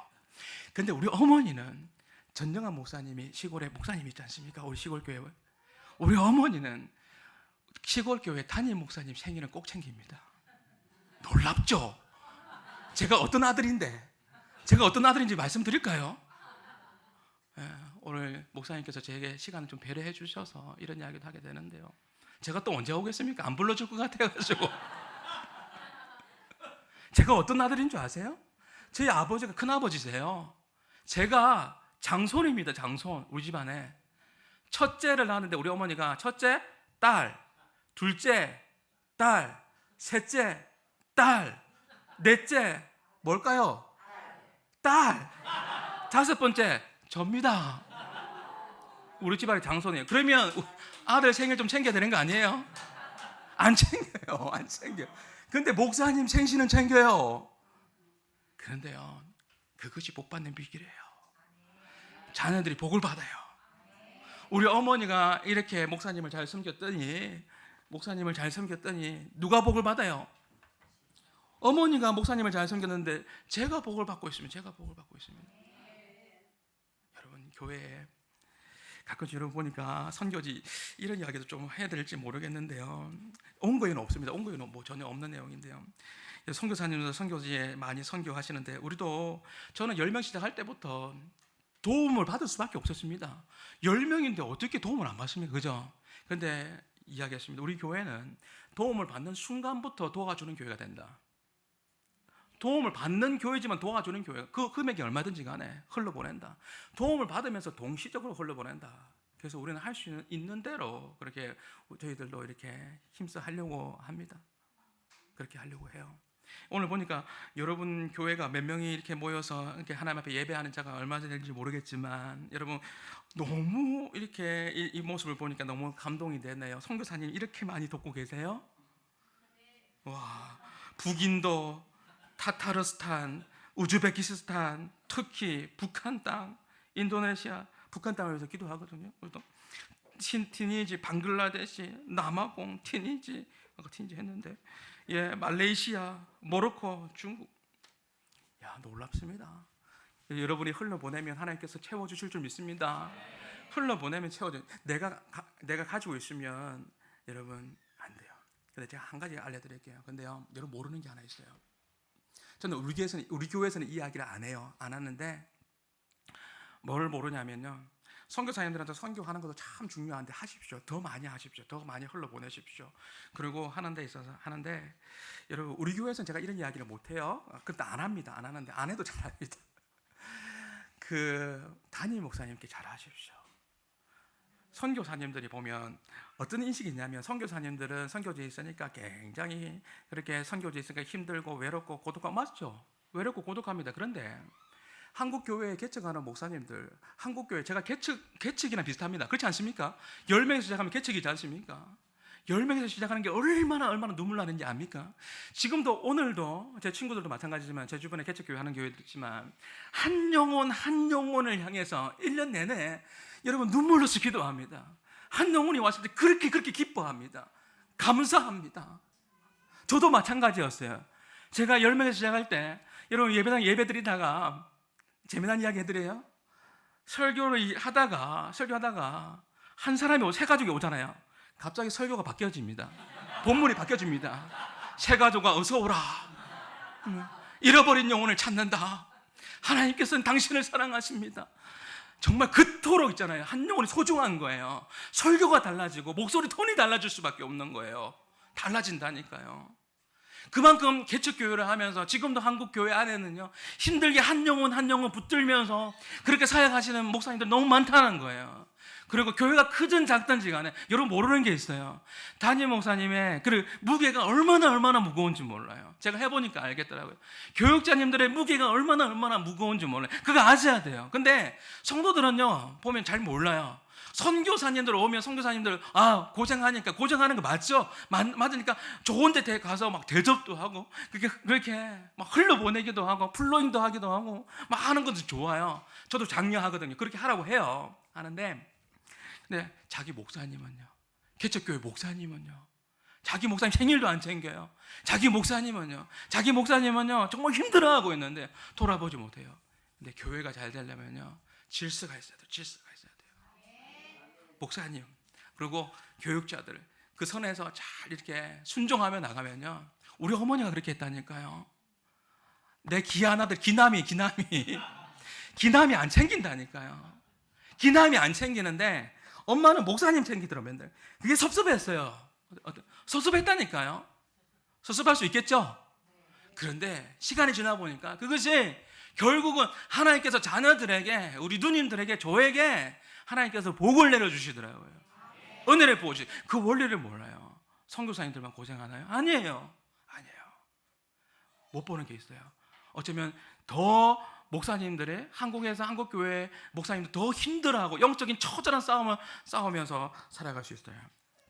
근데 우리 어머니는 전정한 목사님이 시골에 목사님이 있지 않습니까? 우리 시골교회. 우리 어머니는 시골교회 담임 목사님 생일은 꼭 챙깁니다. 놀랍죠? 제가 어떤 아들인지 말씀드릴까요? 오늘 목사님께서 제게 시간을 좀 배려해 주셔서 이런 이야기도 하게 되는데요, 제가 또 언제 오겠습니까? 안 불러줄 것 같아가지고. 제가 어떤 아들인 줄 아세요? 저희 아버지가 큰아버지세요. 제가 장손입니다. 장손. 우리 집안에 첫째를 낳았는데 우리 어머니가 첫째 딸, 둘째 딸, 셋째 딸, 넷째 뭘까요? 딸, 다섯 번째 접니다. 우리 집안의 장손이에요. 그러면 아들 생일 좀 챙겨야 되는 거 아니에요? 안 챙겨요. 안 챙겨. 근데 목사님 생신은 챙겨요. 그런데요, 그것이 복 받는 비결이에요. 자녀들이 복을 받아요. 우리 어머니가 이렇게 목사님을 잘 섬겼더니 누가 복을 받아요? 어머니가 목사님을 잘 섬겼는데 제가 복을 받고 있습니다. 여러분, 교회에 가끔씩 여러분 보니까 선교지 이런 이야기도 좀 해야 될지 모르겠는데요. 온거에는 없습니다. 온거에는 뭐 전혀 없는 내용인데요. 선교사님들 선교지에 많이 선교하시는데 우리도 저는 10명 시작할 때부터 도움을 받을 수밖에 없었습니다. 10명인데 어떻게 도움을 안 받습니까? 그죠? 그런데 이야기했습니다. 우리 교회는 도움을 받는 순간부터 도와주는 교회가 된다. 도움을 받는 교회지만 도와주는 교회가 그 금액이 얼마든지 간에 흘러보낸다. 도움을 받으면서 동시적으로 흘러보낸다. 그래서 우리는 할 수 있는 대로 그렇게 저희들도 이렇게 힘써 하려고 합니다. 그렇게 하려고 해요. 오늘 보니까 여러분 교회가 몇 명이 이렇게 모여서 이렇게 하나님 앞에 예배하는 자가 얼마나 될지 모르겠지만 여러분 너무 이렇게 이 모습을 보니까 너무 감동이 되네요. 선교사님 이렇게 많이 돕고 계세요? 와, 북인도, 타타르스탄, 우즈베키스탄, 터키, 북한 땅, 인도네시아, 북한 땅을 위해서 기도하거든요. 또 티니지, 방글라데시, 남아공, 티니지 했는데, 예, 말레이시아, 모로코, 중국. 야, 놀랍습니다. 여러분이 흘러보내면 하나님께서 채워주실 줄 믿습니다. 흘러보내면 채워줘. 내가 가지고 있으면 여러분 안 돼요. 근데 제가 한 가지 알려드릴게요. 근데요, 여러분 모르는 게 하나 있어요. 저는 우리 교회에서는 이 이야기를 안 해요. 안 하는데 뭘 모르냐면요. 선교사님들한테 선교하는 것도 참 중요한데 하십시오. 더 많이 하십시오. 더 많이 흘러보내십시오. 그리고 하는 데 있어서 하는데 여러분 우리 교회에서는 제가 이런 이야기를 못 해요. 근데 안 합니다. 안 하는데 안 해도 잘합니다. 그 담임 목사님께 잘하십시오. 선교사님들이 보면 어떤 인식이 있냐면 선교사님들은 선교지에 있으니까 굉장히 그렇게 선교지에 있으니까 힘들고 외롭고 고독하고 맞죠? 외롭고 고독합니다. 그런데 한국 교회에 개척하는 목사님들, 한국 교회 제가 개척이랑 비슷합니다. 그렇지 않습니까? 10명에서 시작하면 개척이지 않습니까? 10명에서 시작하는 게 얼마나 눈물 나는지 압니까? 지금도 오늘도 제 친구들도 마찬가지지만 제 주변에 개척교회 하는 교회들 있지만 한 영혼을 향해서 1년 내내 여러분 눈물로서 기도합니다. 한 영혼이 왔을 때 그렇게 기뻐합니다. 감사합니다. 저도 마찬가지였어요. 제가 10명에서 시작할 때 여러분 예배당 예배 드리다가 재미난 이야기 해드려요. 설교를 하다가 한 사람이 세 가족이 오잖아요. 갑자기 설교가 바뀌어집니다. 본문이 바뀌어집니다. 세 가족아 어서 오라. 잃어버린 영혼을 찾는다. 하나님께서는 당신을 사랑하십니다. 정말 그토록 있잖아요. 한 영혼이 소중한 거예요. 설교가 달라지고 목소리 톤이 달라질 수밖에 없는 거예요. 달라진다니까요. 그만큼 개척교회를 하면서 지금도 한국 교회 안에는요 힘들게 한 영혼 붙들면서 그렇게 사역하시는 목사님들 너무 많다는 거예요. 그리고 교회가 크든 작든지 간에 여러분 모르는 게 있어요. 담임 목사님의 그 무게가 얼마나 무거운지 몰라요. 제가 해보니까 알겠더라고요. 교육자님들의 무게가 얼마나 무거운지 몰라요. 그거 아셔야 돼요. 근데 성도들은요 보면 잘 몰라요. 선교사님들 오면 선교사님들 고생하니까 고생하는 거 맞죠? 맞으니까 좋은 데 가서 막 대접도 하고 그렇게 막 흘러보내기도 하고 플로잉도 하기도 하고 막 하는 것도 좋아요. 저도 장려하거든요. 그렇게 하라고 해요. 하는데 근데 자기 목사님은요, 개척교회 목사님은요, 자기 목사님 생일도 안 챙겨요. 자기 목사님은요 정말 힘들어하고 있는데 돌아보지 못해요. 근데 교회가 잘 되려면요 질서가 있어야 돼요. 목사님 그리고 교육자들 그 선에서 잘 이렇게 순종하며 나가면요 우리 어머니가 그렇게 했다니까요. 내 귀한 아들 기남이 안 챙긴다니까요. 기남이 안 챙기는데 엄마는 목사님 챙기더라고요. 맨날 그게 섭섭했어요. 섭섭했다니까요. 섭섭할 수 있겠죠. 그런데 시간이 지나 보니까 그것이 결국은 하나님께서 자녀들에게, 우리 누님들에게, 저에게 하나님께서 복을 내려주시더라고요. 은혜를 보시. 그 원리를 몰라요. 선교사님들만 고생하나요? 아니에요. 못 보는 게 있어요. 어쩌면 더 목사님들의, 한국에서 한국교회 목사님들 더 힘들어하고 영적인 처절한 싸움을 싸우면서 살아갈 수 있어요.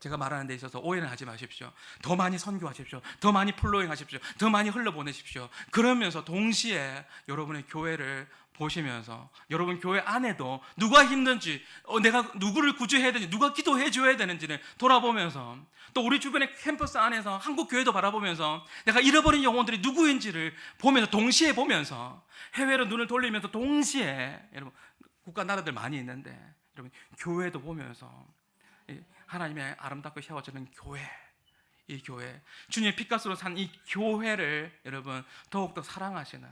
제가 말하는 데 있어서 오해는 하지 마십시오. 더 많이 선교하십시오. 더 많이 플로잉 하십시오. 더 많이 흘려보내십시오. 그러면서 동시에 여러분의 교회를 보시면서 여러분 교회 안에도 누가 힘든지, 내가 누구를 구제해야 되는지, 누가 기도해 줘야 되는지를 돌아보면서, 또 우리 주변의 캠퍼스 안에서 한국 교회도 바라보면서 내가 잃어버린 영혼들이 누구인지를 보면서, 동시에 보면서, 해외로 눈을 돌리면서 동시에, 여러분 국가 나라들 많이 있는데 여러분 교회도 보면서 하나님의 아름답게 세워지는 교회, 이 교회, 주님의 피값으로 산 이 교회를 여러분 더욱더 사랑하시는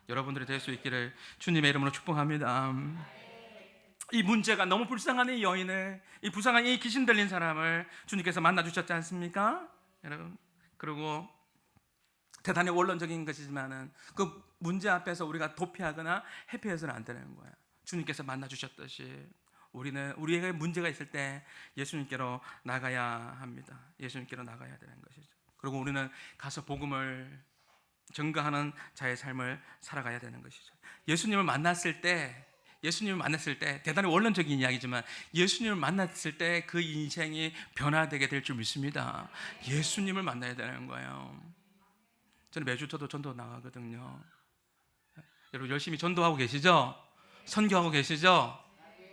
여러분들이 될 수 있기를 주님의 이름으로 축복합니다. 이 문제가 너무 불쌍한 이 여인을, 이 불쌍한 이 귀신 들린 사람을 주님께서 만나주셨지 않습니까? 여러분, 그리고 대단히 원론적인 것이지만은 그 문제 앞에서 우리가 도피하거나 회피해서는 안 되는 거예요. 주님께서 만나주셨듯이 우리에게 문제가 있을 때 예수님께로 나가야 합니다. 예수님께로 나가야 되는 것이죠. 그리고 우리는 가서 복음을 증거하는 자의 삶을 살아가야 되는 것이죠. 예수님을 만났을 때 대단히 원론적인 이야기지만 예수님을 만났을 때 그 인생이 변화되게 될 줄 믿습니다. 예수님을 만나야 되는 거예요. 저는 매주 저도 전도 나가거든요. 여러분 열심히 전도하고 계시죠? 선교하고 계시죠?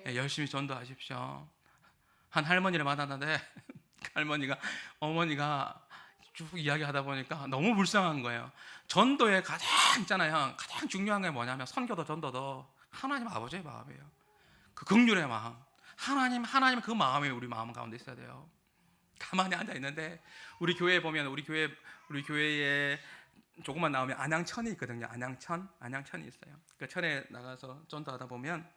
네, 열심히 전도하십시오. 한 할머니를 만났는데 어머니가 쭉 이야기하다 보니까 너무 불쌍한 거예요. 전도에 가장 중요한 게 뭐냐면, 선교도 전도도 하나님 아버지의 마음이에요. 그 긍휼의 마음, 하나님 그 마음이 우리 마음 가운데 있어야 돼요. 가만히 앉아 있는데 우리 교회에 보면 우리 교회에 조금만 나오면 안양천이 있거든요. 안양천이 있어요. 그 천에 나가서 전도하다 보면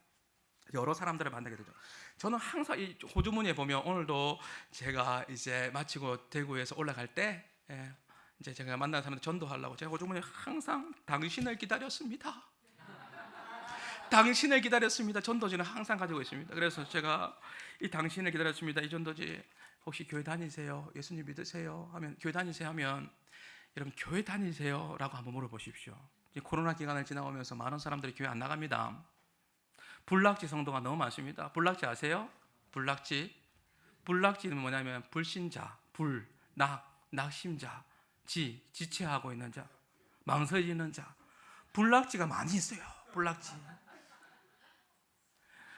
여러 사람들을 만나게 되죠. 저는 항상 이 호주머니에 보면, 오늘도 제가 이제 마치고 대구에서 올라갈 때 이제 제가 만나는 사람들 전도하려고 제가 호주머니에 항상 당신을 기다렸습니다. 당신을 기다렸습니다. 전도지는 항상 가지고 있습니다. 그래서 제가 이 당신을 기다렸습니다, 이 전도지, 혹시 교회 다니세요? 예수님 믿으세요? 하면, 교회 다니세요? 하면, 여러분 교회 다니세요? 라고 한번 물어보십시오. 코로나 기간을 지나오면서 많은 사람들이 교회 안 나갑니다. 불락지 성도가 너무 많습니다. 불락지 아세요? 불락지는 뭐냐면 불신자, 낙심자, 지체하고 있는 자, 망설이는 자, 불락지가 많이 있어요. 불락지.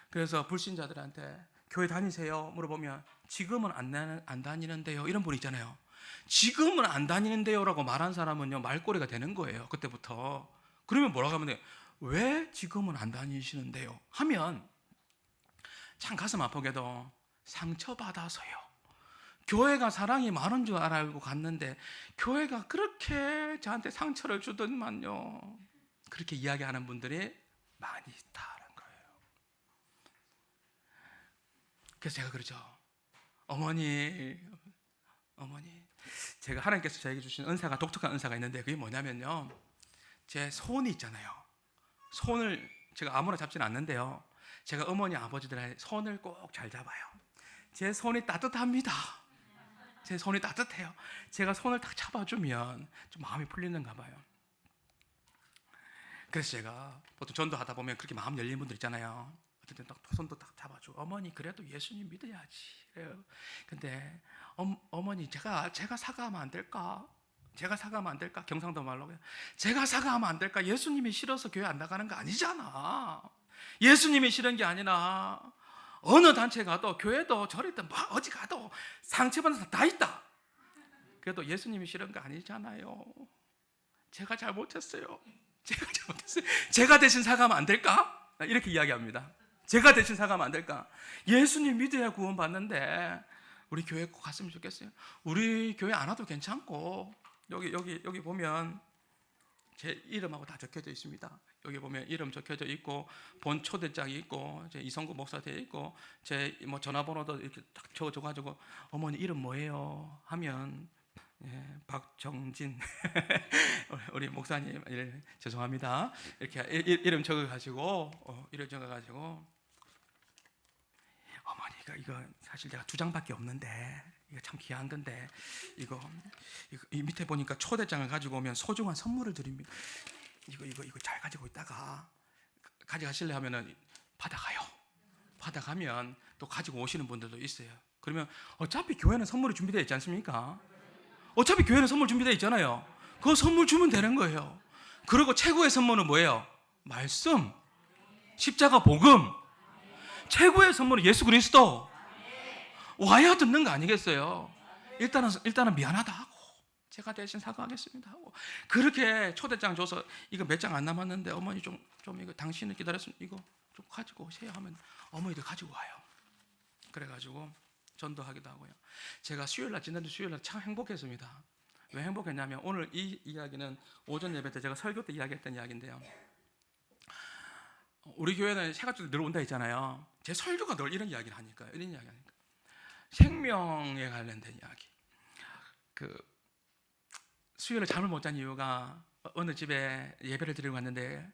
그래서 불신자들한테 교회 다니세요? 물어보면 지금은 안 다니는데요. 이런 분 있잖아요. 지금은 안 다니는데요 라고 말한 사람은요, 말꼬리가 되는 거예요. 그때부터. 그러면 뭐라고 하면 돼요? 왜 지금은 안 다니시는데요? 하면 참 가슴 아프게도 상처받아서요. 교회가 사랑이 많은 줄 알고 갔는데 교회가 그렇게 저한테 상처를 주더만요. 그렇게 이야기하는 분들이 많이 있다는 거예요. 그래서 제가 그러죠. 어머니, 제가 하나님께서 저에게 주신 은사가, 독특한 은사가 있는데 그게 뭐냐면요, 제 손이 있잖아요. 손을 제가 아무나 잡지는 않는데요, 제가 어머니 아버지들의 손을 꼭 잘 잡아요. 제 손이 따뜻합니다. 제 손이 따뜻해요. 제가 손을 딱 잡아주면 좀 마음이 풀리는가 봐요. 그래서 제가 보통 전도하다 보면 그렇게 마음 열린 분들 있잖아요. 어떨 땐 딱 손도 딱 잡아주고, 어머니 그래도 예수님 믿어야지. 그래요. 근데 어머니 제가 사과하면 안 될까? 제가 사과하면 안 될까? 경상도 말로 제가 사과하면 안 될까? 예수님이 싫어서 교회 안 나가는 거 아니잖아. 예수님이 싫은 게 아니라 어느 단체 가도, 교회도 절이든 뭐 어디 가도 상처받는 사람 다 있다. 그래도 예수님이 싫은 거 아니잖아요. 제가 잘못했어요. 제가 대신 사과하면 안 될까? 이렇게 이야기합니다. 제가 대신 사과하면 안 될까? 예수님 믿어야 구원받는데 우리 교회 꼭 갔으면 좋겠어요. 우리 교회 안 와도 괜찮고, 여기 보면 제 이름하고 다 적혀져 있습니다. 여기 보면 이름 적혀져 있고, 본 초대장이 있고, 제 이성구 목사 되어 있고, 제 뭐 전화번호도 이렇게 딱 적어가지고 어머니 이름 뭐예요? 하면 예, 박정진 우리 목사님 죄송합니다. 이렇게 이름 적어가지고 이름 적어가지고 어머니가 이거 사실 제가 2장밖에 없는데 이거 참 귀한 건데 이거 이 밑에 보니까 초대장을 가지고 오면 소중한 선물을 드립니다. 이거 잘 가지고 있다가 가져가실래 하면은 받아가면 또 가지고 오시는 분들도 있어요. 그러면 어차피 교회는 선물이 준비되어 있지 않습니까? 어차피 교회는 선물 준비되어 있잖아요. 그 선물 주면 되는 거예요. 그리고 최고의 선물은 뭐예요? 말씀, 십자가, 복음. 최고의 선물은 예수 그리스도. 와야 듣는 거 아니겠어요? 일단은 미안하다 하고 제가 대신 사과하겠습니다 하고 그렇게 초대장 줘서 이거 몇 장 안 남았는데 어머니 좀 이거 당신을 기다렸으면 이거 좀 가지고 오세요 하면 어머니들 가지고 와요. 그래가지고 전도하기도 하고요. 제가 지난주 수요일날 참 행복했습니다. 왜 행복했냐면 오늘 이 이야기는 오전 예배 때 제가 설교 때 이야기했던 이야기인데요. 우리 교회는 새가족들 늘 온다 했잖아요. 제 설교가 늘 이런 이야기를 하니까 생명에 관련된 이야기. 수요일에 잠을 못 잔 이유가 어느 집에 예배를 드리러 갔는데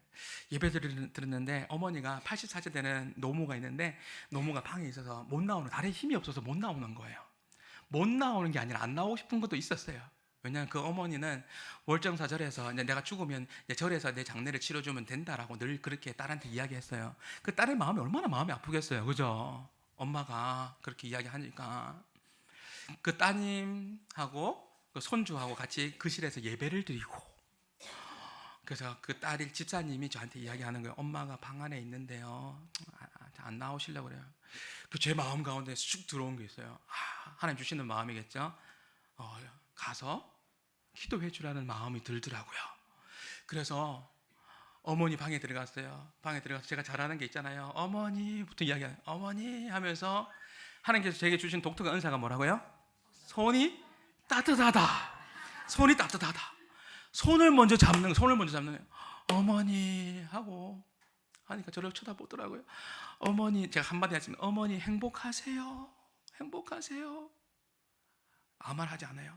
들었는데 어머니가 84세 되는 노모가 있는데 노모가 방에 있어서 다리에 힘이 없어서 못 나오는 거예요. 못 나오는 게 아니라 안 나오고 싶은 것도 있었어요. 왜냐하면 그 어머니는 월정사 절에서 내가 죽으면 절에서 내 장례를 치러주면 된다라고 늘 그렇게 딸한테 이야기했어요. 그 딸의 마음이 얼마나 마음이 아프겠어요, 그죠? 엄마가 그렇게 이야기하니까 그 따님하고 그 손주하고 같이 그 실에서 예배를 드리고 그래서 그 딸이 집사님이 저한테 이야기하는 거예요. 엄마가 방 안에 있는데요 안 나오시려고 그래요. 제 마음 가운데 쑥 들어온 게 있어요. 하나님 주시는 마음이겠죠. 가서 기도해 주라는 마음이 들더라고요. 그래서 어머니 방에 들어갔어요. 방에 들어가서 제가 잘하는 게 있잖아요. 어머니부터 이야기해요. 어머니 하면서 하나님께서 제게 주신 독특한 은사가 뭐라고요? 손이 따뜻하다. 손을 먼저 잡는 거예요. 어머니 하고 하니까 저를 쳐다보더라고요. 어머니, 제가 한마디 하시면 어머니 행복하세요. 아무 말 하지 않아요.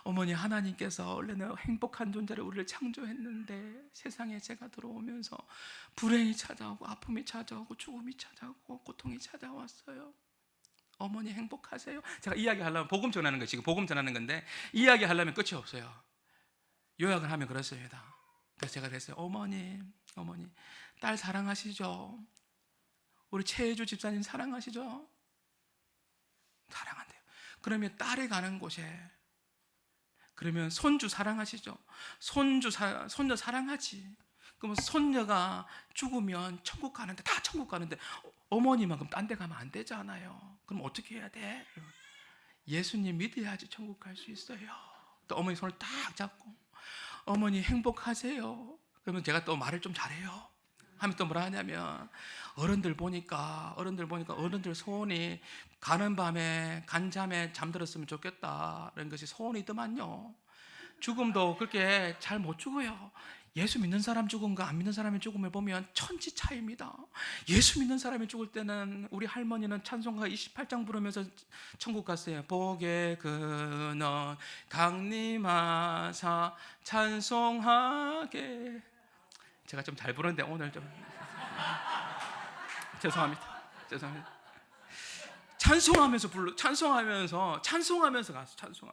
어머니, 하나님께서 원래는 행복한 존재를 우리를 창조했는데 세상에 제가 들어오면서 불행이 찾아오고 아픔이 찾아오고 죽음이 찾아오고 고통이 찾아왔어요. 어머니 행복하세요? 제가 이야기하려면 복음 전하는 거예요. 지금 복음 전하는 건데 이야기하려면 끝이 없어요. 요약을 하면 그렇습니다. 그래서 제가 그랬어요. 어머니 딸 사랑하시죠? 우리 최혜주 집사님 사랑하시죠? 사랑한대요. 그러면 딸이 가는 곳에 그러면 손주 사랑하시죠? 손주 사랑하지. 그러면 손녀가 죽으면 천국 가는데 다 천국 가는데 어머니만큼 딴 데 가면 안 되잖아요. 그럼 어떻게 해야 돼? 예수님 믿어야지 천국 갈 수 있어요. 또 어머니 손을 딱 잡고 어머니 행복하세요. 그러면 제가 또 말을 좀 잘해요. 하면 또 뭐라 하냐면 어른들 보니까 어른들 소원이 가는 밤에 간잠에 잠들었으면 좋겠다라는 것이 소원이더만요. 죽음도 그렇게 잘 못 죽어요. 예수 믿는 사람 죽음과 안 믿는 사람의 죽음을 보면 천지 차이입니다. 예수 믿는 사람이 죽을 때는 우리 할머니는 찬송가 28장 부르면서 천국 갔어요. 복의 근원 강림하사 찬송하게. 제가 좀 잘 부르는데 오늘 좀 죄송합니다. 찬송하면서 갔어.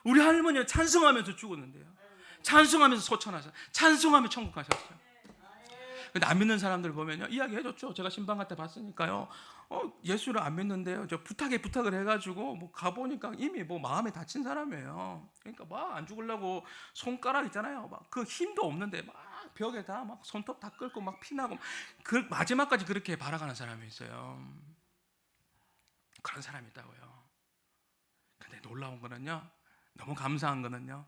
우리 할머니가 찬송하면서 죽었는데요. 찬송하면서 소천하셨어요. 찬송하며 천국 가셨어요. 근데 안 믿는 사람들 보면요, 이야기해줬죠. 제가 신방갈 때 봤으니까요. 예수를 안 믿는데요. 저 부탁을 해가지고 뭐 가보니까 이미 뭐 마음에 다친 사람이에요. 그러니까 막 안 죽으려고 손가락 있잖아요. 막 그 힘도 없는데 막 벽에다 막 손톱 다 끓고 막 피나고 그 마지막까지 그렇게 바라가는 사람이 있어요. 그런 사람이 있다고요. 근데 놀라운 거는요, 너무 감사한 거는요,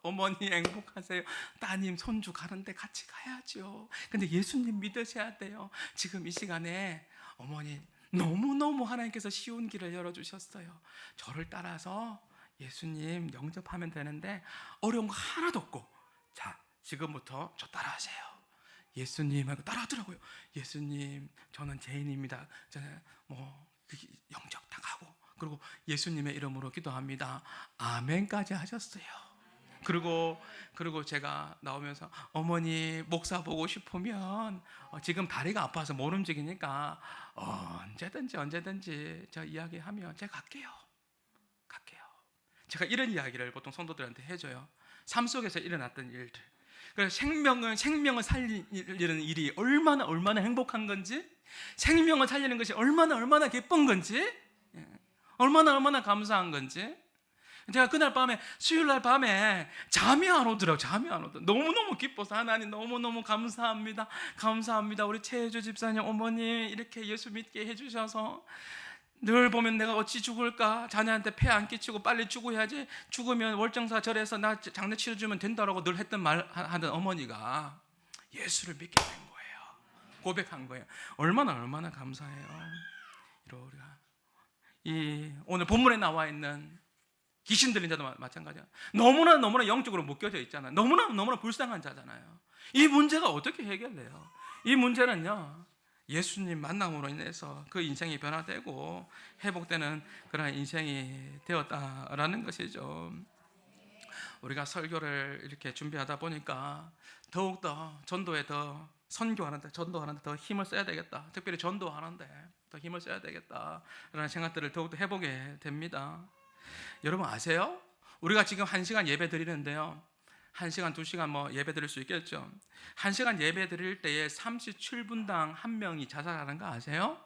어머니 행복하세요. 따님 손주 가는데 같이 가야죠. 근데 예수님 믿으셔야 돼요. 지금 이 시간에 어머니 너무너무 하나님께서 쉬운 길을 열어주셨어요. 저를 따라서 예수님 영접하면 되는데 어려운 거 하나도 없고, 자 지금부터 저 따라하세요. 예수님 하고 따라하더라고요. 예수님 저는 죄인입니다. 저는 뭐 영접 딱 하고 그리고 예수님의 이름으로 기도합니다. 아멘까지 하셨어요. 그리고 제가 나오면서 어머니 목사 보고 싶으면 지금 다리가 아파서 못 움직이니까 언제든지 저 이야기하면 제가 갈게요. 제가 이런 이야기를 보통 성도들한테 해줘요. 삶 속에서 일어났던 일들. 그래서 생명을 살리는 일이 얼마나 행복한 건지, 생명을 살리는 것이 얼마나 기쁜 건지, 얼마나 감사한 건지. 제가 그날 밤에, 수요일날 밤에 잠이 안 오더라고요. 너무너무 기뻐서 하나님 너무너무 감사합니다. 우리 최혜주 집사님 어머니 이렇게 예수 믿게 해주셔서 늘 보면 내가 어찌 죽을까, 자녀한테 폐 안 끼치고 빨리 죽어야지, 죽으면 월정사 절에서 나 장례 치러주면 된다라고 늘 했던 말 하던 어머니가 예수를 믿게 된 거예요. 고백한 거예요. 얼마나 감사해요. 우리가 오늘 본문에 나와 있는 귀신 들린 자도 마찬가지야. 너무나 영적으로 묶여져 있잖아요. 너무나 불쌍한 자잖아요. 이 문제가 어떻게 해결돼요? 이 문제는요, 예수님 만남으로 인해서 그 인생이 변화되고 회복되는 그런 인생이 되었다라는 것이죠. 우리가 설교를 이렇게 준비하다 보니까 더욱더 전도에 더 전도하는데 더 힘을 써야 되겠다. 특별히 전도하는데 더 힘을 써야 되겠다라는 생각들을 더욱더 해보게 됩니다. 여러분 아세요? 우리가 지금 1시간 예배 드리는데요, 1시간, 2시간 예배 드릴 수 있겠죠. 1시간 예배 드릴 때에 37분당 한 명이 자살하는 거 아세요?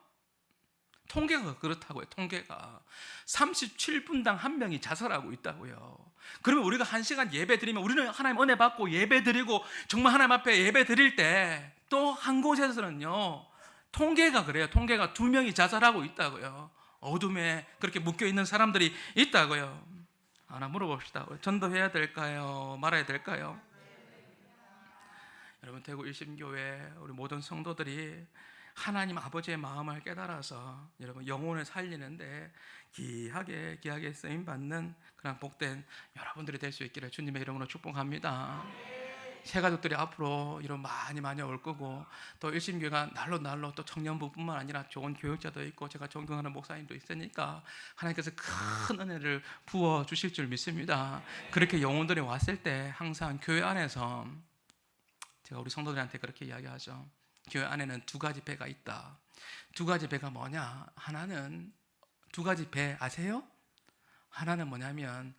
통계가 그렇다고요. 통계가 37분당 한 명이 자살하고 있다고요. 그러면 우리가 1시간 예배 드리면, 우리는 하나님 은혜 받고 예배 드리고 정말 하나님 앞에 예배 드릴 때 또 한 곳에서는요, 통계가 그래요. 통계가 2명이 자살하고 있다고요. 어둠에 그렇게 묶여있는 사람들이 있다고요. 하나 물어봅시다. 전도해야 될까요? 말아야 될까요? 여러분, 대구 일심교회 우리 모든 성도들이 하나님 아버지의 마음을 깨달아서 여러분 영혼을 살리는데 귀하게 쓰임받는 그런 복된 여러분들이 될 수 있기를 주님의 이름으로 축복합니다. 새 가족들이 앞으로 이런 많이 올 거고, 또 일심교회가 날로 또 청년부뿐만 아니라 좋은 교육자도 있고 제가 존경하는 목사님도 있으니까 하나님께서 큰 은혜를 부어 주실 줄 믿습니다. 그렇게 영혼들이 왔을 때 항상 교회 안에서 제가 우리 성도들한테 그렇게 이야기하죠. 교회 안에는 2가지 배가 있다. 2가지 배가 뭐냐? 하나는 2가지 배 아세요? 하나는 뭐냐면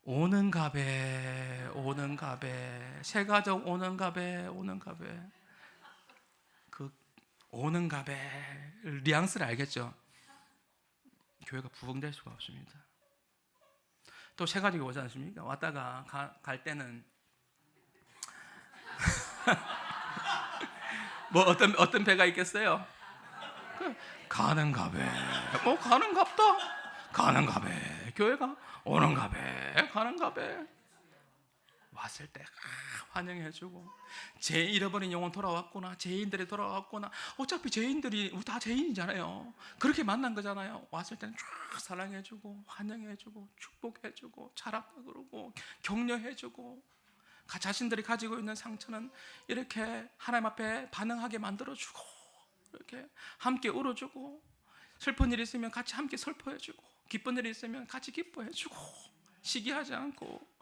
오는 가배, 새 가족 오는 가배. 그 오는 가배 뉘앙스를 알겠죠? 교회가 부흥될 수가 없습니다. 또 새 가족이 오지 않습니까? 왔다가 갈 때는 어떤 배가 있겠어요? 가는 가배, 가는 갑다. 가는 가배, 교회가 오는 가배, 가는 가배. 왔을 때 환영해주고, 제 잃어버린 영혼 돌아왔구나, 죄인들이 돌아왔구나. 어차피 죄인들이 우리 다 죄인이잖아요. 그렇게 만난 거잖아요. 왔을 때는 쫙 사랑해주고, 환영해주고, 축복해주고, 잘했다 그러고, 격려해주고, 자신들이 가지고 있는 상처는 이렇게 하나님 앞에 반응하게 만들어주고, 이렇게 함께 울어주고, 슬픈 일이 있으면 같이 함께 슬퍼해주고, 기쁜 일이 있으면 같이 기뻐해주고, 시기하지 않고.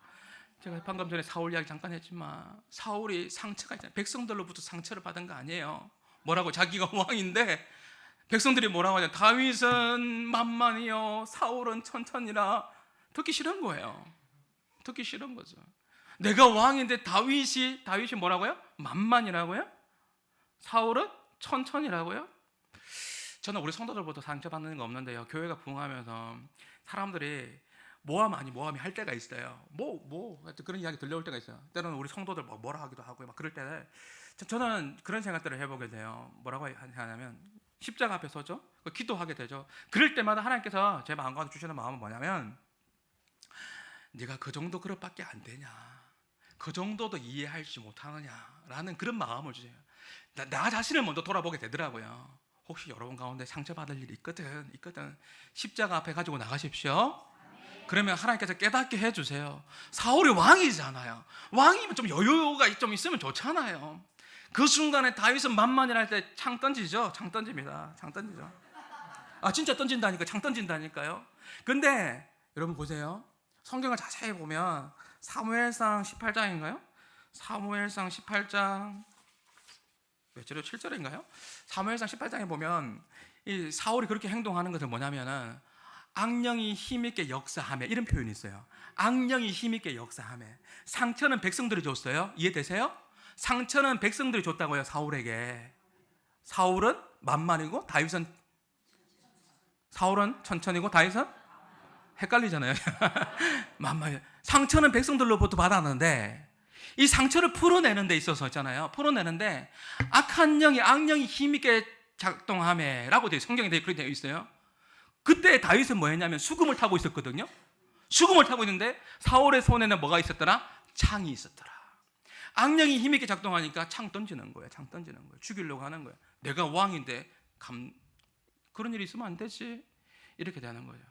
제가 방금 전에 사울 이야기 잠깐 했지만, 사울이 상처가 있잖아요. 백성들로부터 상처를 받은 거 아니에요. 뭐라고? 자기가 왕인데 백성들이 뭐라고 하냐? 다윗은 만만이요, 사울은 천천히라. 듣기 싫은 거예요. 듣기 싫은 거죠. 내가 왕인데 다윗이 뭐라고요? 만만이라고요? 사울은 천천히라고요? 저는 우리 성도들보다 상처받는 거 없는데요, 교회가 부흥하면서 사람들이 모함이 할 때가 있어요. 그런 이야기 들려올 때가 있어요. 때로는 우리 성도들 뭐라 하기도 하고 막 그럴 때 저는 그런 생각들을 해보게 돼요. 뭐라고 하냐면, 십자가 앞에 서죠, 기도하게 되죠. 그럴 때마다 하나님께서 제 마음과 주시는 마음은 뭐냐면, 네가 그 정도 그릇밖에 안 되냐, 그 정도도 이해할지 못하느냐라는 그런 마음을 주세요. 나 자신을 먼저 돌아보게 되더라고요. 혹시 여러분 가운데 상처받을 일이 있거든 십자가 앞에 가지고 나가십시오. 그러면 하나님께서 깨닫게 해주세요. 사울이 왕이잖아요. 왕이면 좀 여유가 좀 있으면 좋잖아요. 그 순간에 다윗은 만만이라 할 때 창 던집니다. 창 던지죠. 진짜 던진다니까. 창 던진다니까요. 근데 여러분 보세요. 성경을 자세히 보면 사무엘상 18장인가요? 사무엘상 18장 몇 절에 7절인가요? 사무엘상 18장에 보면 이 사울이 그렇게 행동하는 것은 뭐냐면은 악령이 힘있게 역사하며 이런 표현이 있어요. 악령이 힘있게 역사하며. 상처는 백성들이 줬어요. 이해되세요? 상처는 백성들이 줬다고요. 사울에게. 사울은 만만이고 다윗은 사울은 천천히고 다윗은 헷갈리잖아요. 만만히. 상처는 백성들로부터 받았는데 이 상처를 풀어내는 데 있어서 있잖아요. 풀어내는데 악한 영이 악령이 힘있게 작동하며라고 성경에 그렇게 되어 있어요. 그때 다윗은 뭐 했냐면 수금을 타고 있었거든요. 수금을 타고 있는데 사울의 손에는 뭐가 있었더라? 창이 있었더라. 악령이 힘있게 작동하니까 창 던지는 거예요. 창 던지는 거예요. 죽이려고 하는 거예요. 내가 왕인데 그런 일이 있으면 안 되지. 이렇게 되는 거예요.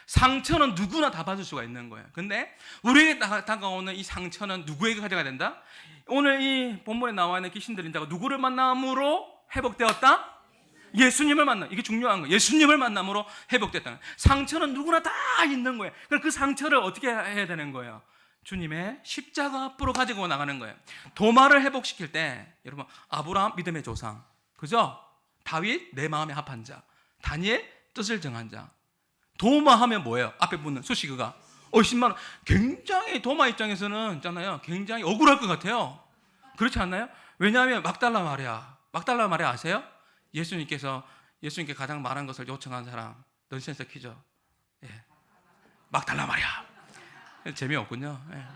상처는 누구나 다 받을 수가 있는 거예요. 근데 우리에게 다가오는 이 상처는 누구에게 가져가야 된다? 오늘 이 본문에 나와 있는 귀신 들린 자가 누구를 만남으로 회복되었다? 예수님을 만나. 이게 중요한 거예요. 예수님을 만남으로 회복됐다. 상처는 누구나 다 있는 거예요. 그럼 그 상처를 어떻게 해야 되는 거예요? 주님의 십자가 앞으로 가지고 나가는 거예요. 도마를 회복시킬 때 여러분 아브라함 믿음의 조상, 그죠? 다윗 내 마음에 합한 자, 다니엘 뜻을 정한 자. 도마하면 뭐예요? 앞에 붙는 수식어가 10만 원. 굉장히 도마 입장에서는 있잖아요. 굉장히 억울할 것 같아요. 그렇지 않나요? 왜냐하면 막달라 마리아 아세요? 예수님께 가장 많은 것을 요청한 사람 넌센스 퀴즈. 예. 막달라 마리아. 재미없군요. 예.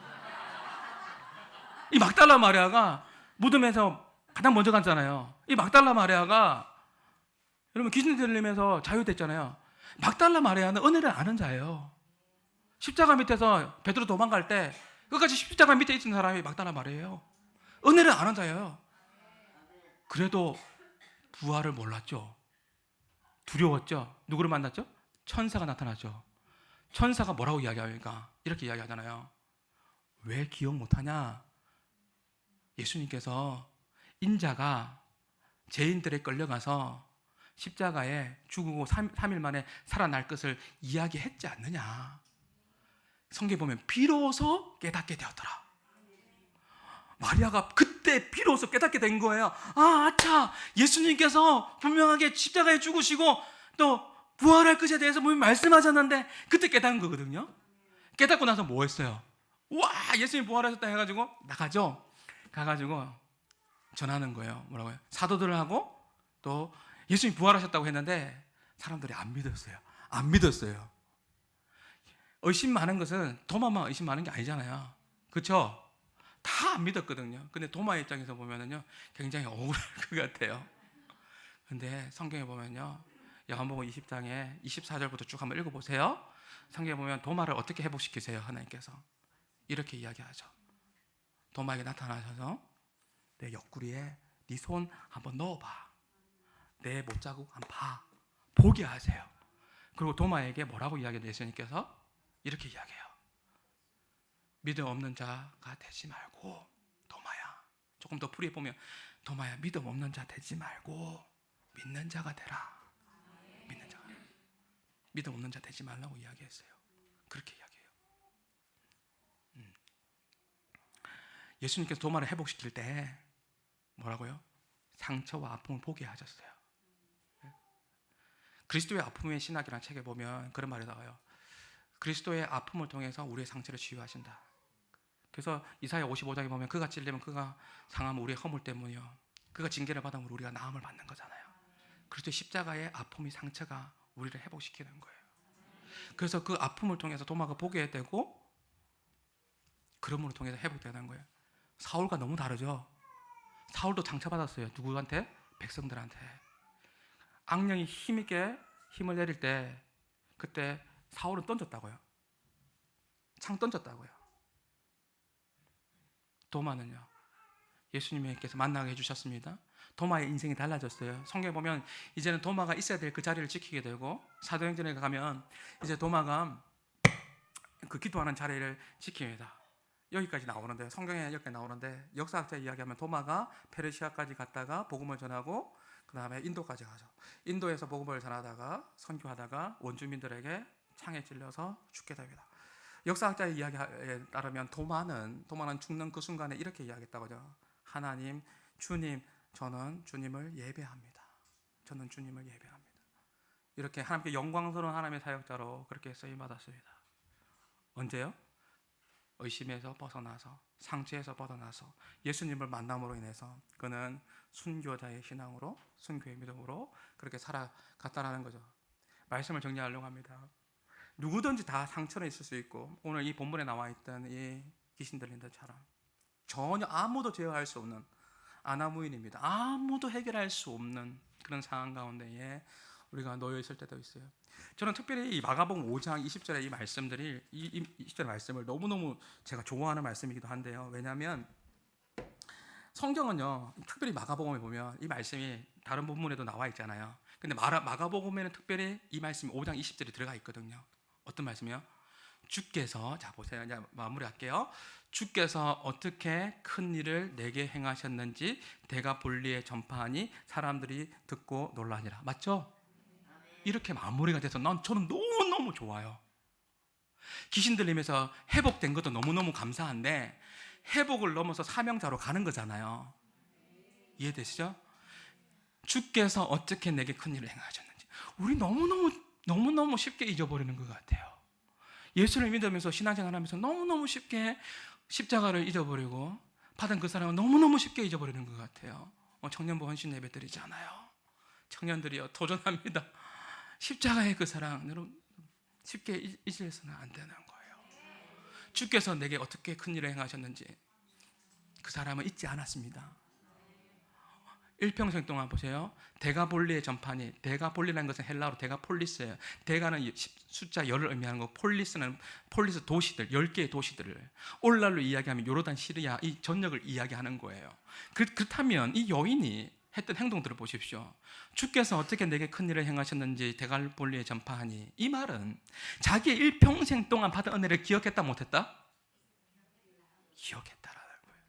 이 막달라 마리아가 무덤에서 가장 먼저 갔잖아요. 이 막달라 마리아가 여러분 귀신 들리면서 자유됐잖아요. 막달라 마리아는 은혜를 아는 자예요. 십자가 밑에서 베드로 도망갈 때 끝까지 십자가 밑에 있는 사람이 막달라 마리아예요. 은혜를 아는 자예요. 그래도 부활을 몰랐죠. 두려웠죠. 누구를 만났죠? 천사가 나타났죠. 천사가 뭐라고 이야기합니까? 이렇게 이야기하잖아요. 왜 기억 못하냐? 예수님께서 인자가 죄인들에 끌려가서 십자가에 죽고 3일 만에 살아날 것을 이야기했지 않느냐. 성경에 보면 비로소 깨닫게 되었더라. 마리아가 그때 비로소 깨닫게 된 거예요. 아차, 예수님께서 분명하게 십자가에 죽으시고 또 부활할 것에 대해서 분명히 말씀하셨는데 그때 깨닫은 거거든요. 깨닫고 나서 뭐 했어요? 와, 예수님 부활하셨다 해가지고 나가죠. 가가지고 전하는 거예요. 뭐라고요? 사도들하고 또 예수님 부활하셨다고 했는데 사람들이 안 믿었어요. 의심 많은 것은 도마만 의심 많은 게 아니잖아요. 그렇죠? 다 안 믿었거든요. 근데 도마 입장에서 보면은요 굉장히 억울할 것 같아요. 근데 성경에 보면요 요한복음 20장에 24절부터 쭉 한번 읽어보세요. 성경에 보면 도마를 어떻게 회복시키세요? 하나님께서 이렇게 이야기하죠. 도마에게 나타나셔서 내 옆구리에 네 손 한번 넣어봐. 내 못자국 한번 봐. 보게 하세요. 그리고 도마에게 뭐라고 이야기해요? 예수님께서 이렇게 이야기해요. 믿음 없는 자가 되지 말고 도마야. 조금 더 풀이해 보면 도마야 믿음 없는 자 되지 말고 믿는 자가 되라. 믿음 없는 자 되지 말라고 이야기했어요. 그렇게 이야기해요. 예수님께서 도마를 회복시킬 때 뭐라고요? 상처와 아픔을 보게 하셨어요. 그리스도의 아픔의 신학이라는 책에 보면 그런 말이 나와요. 그리스도의 아픔을 통해서 우리의 상처를 치유하신다. 그래서 이사야 55장에 보면 그가 찔리면 그가 상하면 우리의 허물 때문이요. 그가 징계를 받으면 우리가 나음을 받는 거잖아요. 그리스도의 십자가의 아픔이 상처가 우리를 회복시키는 거예요. 그래서 그 아픔을 통해서 도마가 보게 되고 그러므로 통해서 회복되는 거예요. 사울과 너무 다르죠. 사울도 상처받았어요. 누구한테? 백성들한테. 악령이 힘있게 힘을 내릴 때 그때 사울은 던졌다고요. 창 던졌다고요. 도마는요 예수님께서 만나게 해주셨습니다. 도마의 인생이 달라졌어요. 성경에 보면 이제는 도마가 있어야 될 그 자리를 지키게 되고 사도행전에 가면 이제 도마가 그 기도하는 자리를 지킵니다. 여기까지 나오는데 성경에 여기까지 나오는데 역사학자 이야기하면 도마가 페르시아까지 갔다가 복음을 전하고 그 다음에 인도까지 가죠. 인도에서 복음을 전하다가 선교하다가 원주민들에게 창에 찔려서 죽게 됩니다. 역사학자의 이야기에 따르면 도마는 죽는 그 순간에 이렇게 이야기했다고요. 하나님, 주님, 저는 주님을 예배합니다. 저는 주님을 예배합니다. 이렇게 하나님께 영광스러운 하나님의 사역자로 그렇게 쓰임받았습니다. 언제요? 의심에서 벗어나서, 상처에서 벗어나서 예수님을 만남으로 인해서 그는 순교자의 신앙으로, 순교의 믿음으로 그렇게 살아갔다라는 거죠. 말씀을 정리하려고 합니다. 누구든지 다 상처는 있을 수 있고, 오늘 이 본문에 나와 있던 이 귀신 들린들처럼 전혀 아무도 제어할 수 없는 아나무인입니다. 아무도 해결할 수 없는 그런 상황 가운데에 우리가 놓여 있을 때도 있어요. 저는 특별히 이 마가복음 5장 20절의 이 말씀들이, 이 20절의 말씀을 너무너무 제가 좋아하는 말씀이기도 한데요. 왜냐하면 성경은요, 특별히 마가복음에 보면 이 말씀이 다른 본문에도 나와 있잖아요. 근데 마가복음에는 특별히 이 말씀이 5장 20절이 들어가 있거든요. 어떤 말씀이요? 주께서, 자 보세요. 이제 마무리할게요. 주께서 어떻게 큰 일을 내게 행하셨는지 내가 볼리에 전파하니 사람들이 듣고 놀라니라. 맞죠? 이렇게 마무리가 돼서 저는 너무너무 좋아요. 귀신 들리면서 회복된 것도 너무너무 감사한데 회복을 넘어서 사명자로 가는 거잖아요. 이해되시죠? 주께서 어떻게 내게 큰 일을 행하셨는지 우리 너무너무 쉽게 잊어버리는 것 같아요. 예수를 믿으면서 신앙생활하면서 너무너무 쉽게 십자가를 잊어버리고 받은 그 사랑을 너무너무 쉽게 잊어버리는 것 같아요. 청년부 헌신 예배 드리잖아요. 청년들이요, 도전합니다. 십자가의 그 사랑 여러분 쉽게 잊어서는 안 되는 거예요. 주께서 내게 어떻게 큰 일을 행하셨는지 그 사람은 잊지 않았습니다. 일평생 동안 보세요. 데가볼리의 전파니, 데가볼리라는 것은 헬라어로 데가폴리스예요. 데가는 숫자 10을 의미하는 거고, 폴리스 도시들, 10개의 도시들을 오늘날로 이야기하면 요르단, 시리아 이 전역을 이야기하는 거예요. 그렇다면 이 여인이 했던 행동들을 보십시오. 주께서 어떻게 내게 큰 일을 행하셨는지 데가볼리에 전파하니, 이 말은 자기의 일평생 동안 받은 은혜를 기억했다 못했다? 기억했다라는 거예요.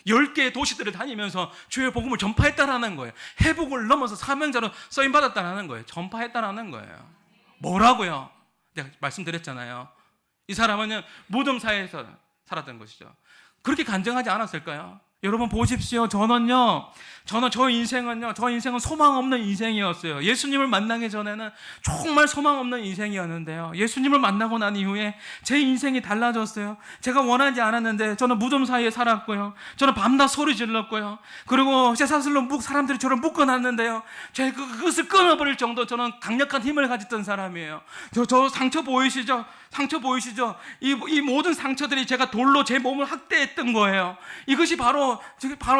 10개의 도시들을 다니면서 주의 복음을 전파했다라는 거예요. 회복을 넘어서 사명자로 쓰임받았다라는 거예요. 전파했다라는 거예요. 뭐라고요? 내가 말씀드렸잖아요. 이 사람은 무덤 사이에서 살았던 것이죠. 그렇게 간증하지 않았을까요? 여러분 보십시오. 저는 저 인생은 소망 없는 인생이었어요. 예수님을 만나기 전에는 정말 소망 없는 인생이었는데요. 예수님을 만나고 난 이후에 제 인생이 달라졌어요. 제가 원하지 않았는데 저는 무덤 사이에 살았고요. 저는 밤낮 소리 질렀고요. 그리고 쇠사슬로 사람들이 저를 묶어놨는데요. 그것을 끊어버릴 정도 저는 강력한 힘을 가졌던 사람이에요. 저 상처 보이시죠? 상처 보이시죠? 이 모든 상처들이 제가 돌로 제 몸을 학대했던 거예요. 이것이 바로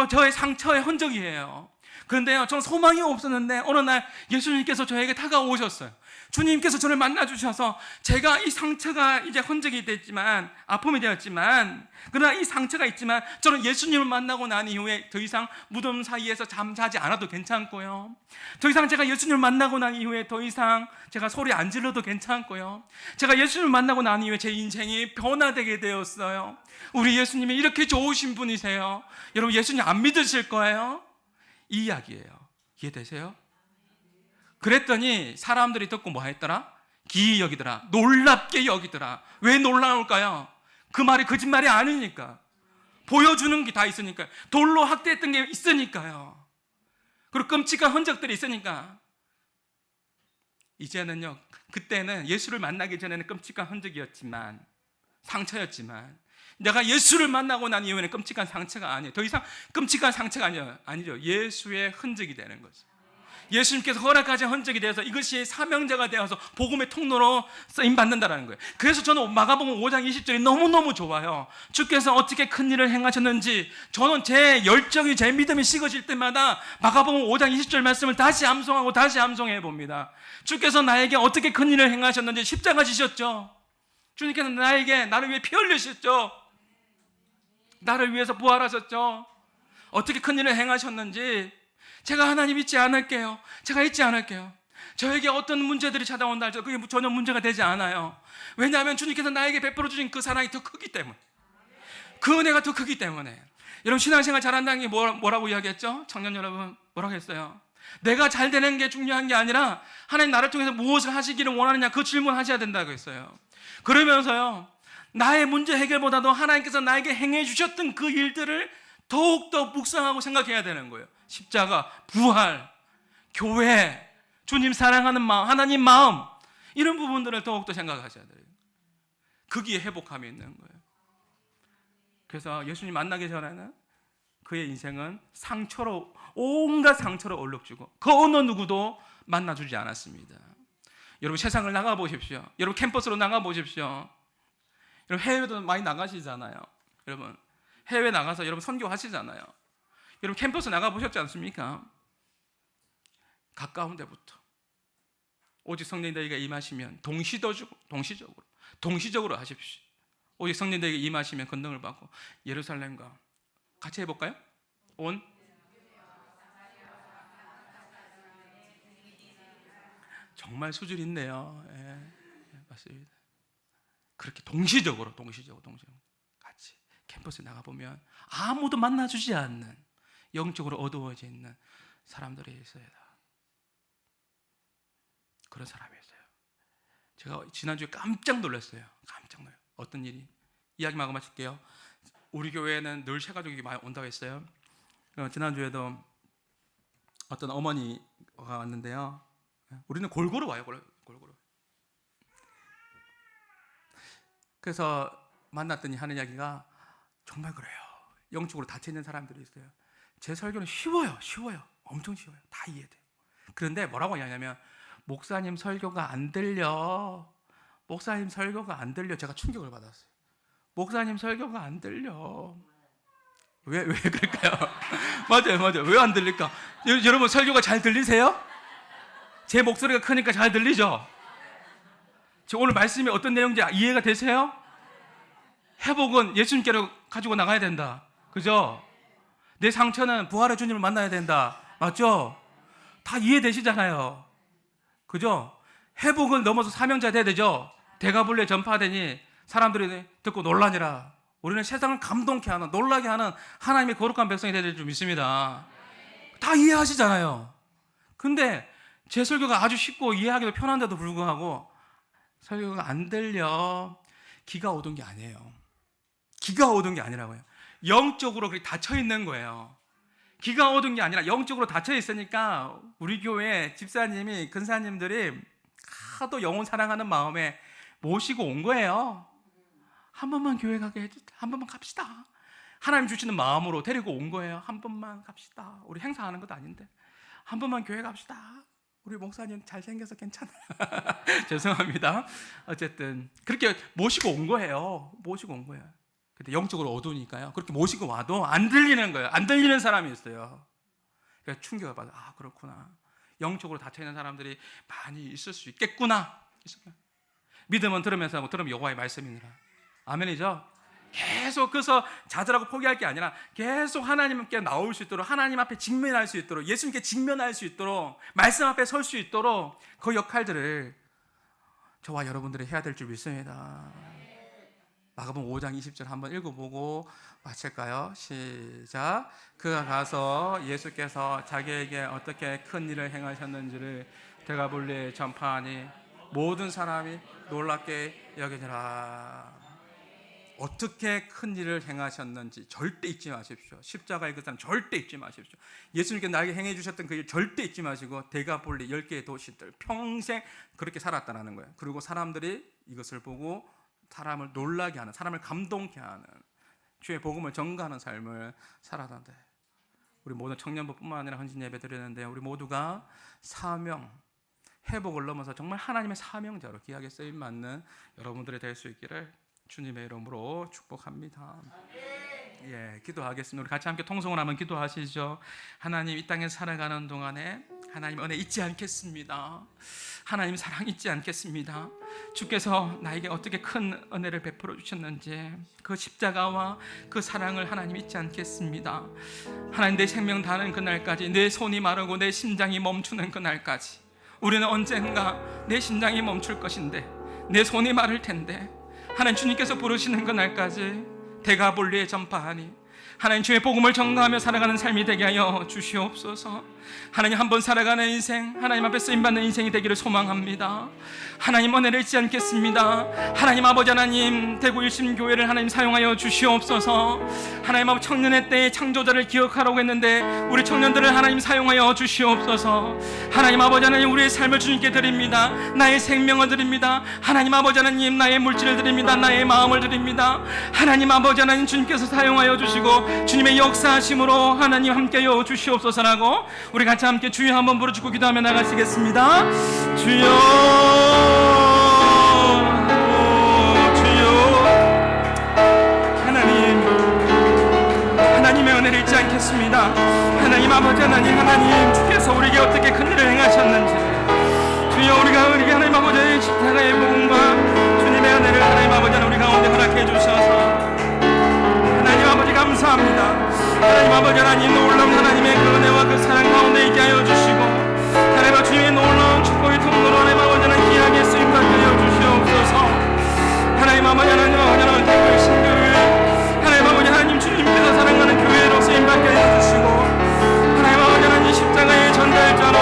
저의 상처의 흔적이에요. 그런데요, 저는 소망이 없었는데 어느 날 예수님께서 저에게 다가오셨어요. 주님께서 저를 만나주셔서 제가 이 상처가 이제 흔적이 됐지만, 아픔이 되었지만, 그러나 이 상처가 있지만 저는 예수님을 만나고 난 이후에 더 이상 무덤 사이에서 잠자지 않아도 괜찮고요. 더 이상 제가 예수님을 만나고 난 이후에 더 이상 제가 소리 안 질러도 괜찮고요. 제가 예수님을 만나고 난 이후에 제 인생이 변화되게 되었어요. 우리 예수님이 이렇게 좋으신 분이세요. 여러분 예수님 안 믿으실 거예요? 이 이야기예요. 이해되세요? 그랬더니 사람들이 듣고 뭐 했더라? 기이 여기더라. 놀랍게 여기더라. 왜 놀라울까요? 그 말이 거짓말이 아니니까. 보여주는 게 다 있으니까요. 돌로 학대했던 게 있으니까요. 그리고 끔찍한 흔적들이 있으니까. 이제는요, 그때는 예수를 만나기 전에는 끔찍한 흔적이었지만, 상처였지만, 내가 예수를 만나고 난 이후에는 끔찍한 상처가 아니에요. 더 이상 끔찍한 상처가 아니죠. 예수의 흔적이 되는 거죠. 예수님께서 허락하신 흔적이 되어서 이것이 사명자가 되어서 복음의 통로로 쓰임받는다는 거예요. 그래서 저는 마가복음 5장 20절이 너무너무 좋아요. 주께서 어떻게 큰 일을 행하셨는지, 저는 제 열정이, 제 믿음이 식어질 때마다 마가복음 5장 20절 말씀을 다시 암송하고 다시 암송해 봅니다. 주께서 나에게 어떻게 큰 일을 행하셨는지, 십자가 지셨죠. 주님께서 나를 위해 피 흘리셨죠. 나를 위해서 부활하셨죠. 어떻게 큰 일을 행하셨는지 제가 하나님 잊지 않을게요. 제가 잊지 않을게요. 저에게 어떤 문제들이 찾아온다 할지라도 그게 전혀 문제가 되지 않아요. 왜냐하면 주님께서 나에게 베풀어 주신 그 사랑이 더 크기 때문에, 그 은혜가 더 크기 때문에. 여러분 신앙생활 잘한다는 게 뭐라고 이야기했죠? 청년 여러분 뭐라고 했어요? 내가 잘 되는 게 중요한 게 아니라 하나님 나를 통해서 무엇을 하시기를 원하느냐, 그 질문 하셔야 된다고 했어요. 그러면서요, 나의 문제 해결보다도 하나님께서 나에게 행해 주셨던 그 일들을 더욱더 묵상하고 생각해야 되는 거예요. 십자가, 부활, 교회, 주님 사랑하는 마음, 하나님 마음, 이런 부분들을 더욱더 생각하셔야 돼요. 거기에 회복함이 있는 거예요. 그래서 예수님 만나기 전에는 그의 인생은 상처로, 온갖 상처로 얼룩지고 그 어느 누구도 만나주지 않았습니다. 여러분 세상을 나가보십시오. 여러분 캠퍼스로 나가보십시오. 여러분 해외도 많이 나가시잖아요. 여러분 해외 나가서 여러분 선교하시잖아요. 여러분 캠퍼스 나가보셨지 않습니까? 가까운 데부터 오직 성령이 너희가 임하시면 동시적으로 하십시오. 오직 성령이 너희가 임하시면 권능을 받고 예루살렘과 같이 해볼까요? 온 정말 수준 있네요. 예, 맞습니다. 그렇게 동시적으로 같이 캠퍼스에 나가보면 아무도 만나주지 않는 영적으로 어두워져 있는 사람들이 있어요. 그런 사람이 있어요. 제가 지난주에 깜짝 놀랐어요. 어떤 일이? 이야기만 하고 마칠게요. 우리 교회에는 늘 새 가족이 많이 온다고 했어요. 지난주에도 어떤 어머니가 왔는데요. 우리는 골고루 와요. 골고루. 그래서 만났더니 하는 이야기가 정말 그래요. 영적으로 닫혀있는 사람들이 있어요. 제 설교는 쉬워요. 엄청 쉬워요. 다 이해돼요. 그런데 뭐라고 하냐면 목사님 설교가 안 들려. 제가 충격을 받았어요. 목사님 설교가 안 들려. 왜 그럴까요? 맞아요. 왜 안 들릴까? 여러분 설교가 잘 들리세요? 제 목소리가 크니까 잘 들리죠? 오늘 말씀이 어떤 내용인지 이해가 되세요? 회복은 예수님께로 가지고 나가야 된다. 그죠? 내 상처는 부활의 주님을 만나야 된다. 맞죠? 다 이해되시잖아요. 그죠? 회복을 넘어서 사명자 돼야 되죠? 대가불레 전파되니 사람들이 듣고 놀라니라. 우리는 세상을 감동케 하는, 놀라게 하는 하나님의 거룩한 백성이 되야 될 줄 믿습니다. 다 이해하시잖아요. 근데 제 설교가 아주 쉽고 이해하기도 편한데도 불구하고 설교가 안 들려. 기가 어두운 게 아니에요. 기가 어두운 게 아니라고요. 영적으로 그렇게 닫혀 있는 거예요. 기가 어두운 게 아니라 영적으로 닫혀 있으니까 우리 교회 집사님이, 근사님들이 하도 영혼 사랑하는 마음에 모시고 온 거예요. 한 번만 교회 가게 해주세요. 한 번만 갑시다. 하나님 주시는 마음으로 데리고 온 거예요. 한 번만 갑시다. 우리 행사하는 것도 아닌데 한 번만 교회 갑시다. 우리 목사님 잘생겨서 괜찮아요. 죄송합니다. 어쨌든 그렇게 모시고 온 거예요. 근데 영적으로 어두우니까요. 그렇게 모시고 와도 안 들리는 거예요. 안 들리는 사람이 있어요. 그래서 충격을 받아요. 아, 그렇구나. 영적으로 닫혀있는 사람들이 많이 있을 수 있겠구나. 믿음은 들으면서 하고 들으면 여호와의 말씀이니라. 아멘이죠? 계속 그래서 좌절하고 포기할 게 아니라 계속 하나님께 나올 수 있도록, 하나님 앞에 직면할 수 있도록, 예수님께 직면할 수 있도록, 말씀 앞에 설 수 있도록 그 역할들을 저와 여러분들이 해야 될 줄 믿습니다. 마가복음 5장 20절 한번 읽어보고 마칠까요? 시작. 그가 가서 예수께서 자기에게 어떻게 큰 일을 행하셨는지를 데가볼리에 전파하니 모든 사람이 놀랍게 여기니라. 어떻게 큰 일을 행하셨는지 절대 잊지 마십시오. 십자가의 그 삶 절대 잊지 마십시오. 예수님께 나에게 행해 주셨던 그 일 절대 잊지 마시고 데가볼리 10개의 도시들 평생 그렇게 살았다는 거예요. 그리고 사람들이 이것을 보고 사람을 놀라게 하는, 사람을 감동케 하는, 주의 복음을 전가하는 삶을 살아간다. 우리 모든 청년부뿐만 아니라 헌신 예배 드리는데 우리 모두가 사명, 회복을 넘어서 정말 하나님의 사명자로 귀하게 쓰임 받는 여러분들이 될 수 있기를 주님의 이름으로 축복합니다. 예, 기도하겠습니다. 우리 같이 함께 통성을 한번 기도하시죠. 하나님, 이 땅에 살아가는 동안에 하나님 은혜 잊지 않겠습니다. 하나님 사랑 잊지 않겠습니다. 주께서 나에게 어떻게 큰 은혜를 베풀어 주셨는지 그 십자가와 그 사랑을 하나님 잊지 않겠습니다. 하나님, 내 생명 다하는 그날까지, 내 손이 마르고 내 심장이 멈추는 그날까지 우리는 언젠가 내 심장이 멈출 것인데, 내 손이 마를 텐데 하나님 주님께서 부르시는 그날까지 데가볼리에 전파하니 하나님 주의 복음을 전가하며 살아가는 삶이 되게 하여 주시옵소서. 하나님 한번 살아가는 인생, 하나님 앞에 쓰임받는 인생이 되기를 소망합니다. 하나님 은혜를 잊지 않겠습니다. 하나님 아버지 하나님 대구 일심교회를 하나님 사용하여 주시옵소서. 하나님 아버지 청년의 때의 창조자를 기억하라고 했는데 우리 청년들을 하나님 사용하여 주시옵소서. 하나님 아버지 하나님 우리의 삶을 주님께 드립니다. 나의 생명을 드립니다. 하나님 아버지 하나님 나의 물질을 드립니다. 나의 마음을 드립니다. 하나님 아버지 하나님 주님께서 사용하여 주시고 주님의 역사하심으로 하나님 함께하여 주시옵소서라고 우리 같이 함께 주여 한번 부르짖고 기도하며 나가시겠습니다. 주여, 주여. 하나님의 은혜를 잊지 않겠습니다. 하나님 아버지 하나님 주께서 우리에게 어떻게 큰 일을 행하셨는지 주여 우리가 하나님 아버지의 십자가의 복음과 주님의 은혜를 하나님 아버지 우리 가운데 허락해 주셔서 하나님 아버지 감사합니다. 하나님 아버지 하나님 놀라운 하나님의 그 은혜와 그 사랑 가운데 있게 하여 주시고 하나님 아버지 주님의 놀라운 축복의 통로로 하나님 아버지 하나님 귀하게 쓰임받게 하여 주시옵소서. 하나님 아버지 하나님 대구의 신교회 하나님 아버지 하나님 주님께서 사랑하는 교회로 쓰임받게 하여 주시고 하나님 아버지 하나님 십자가의 전달자로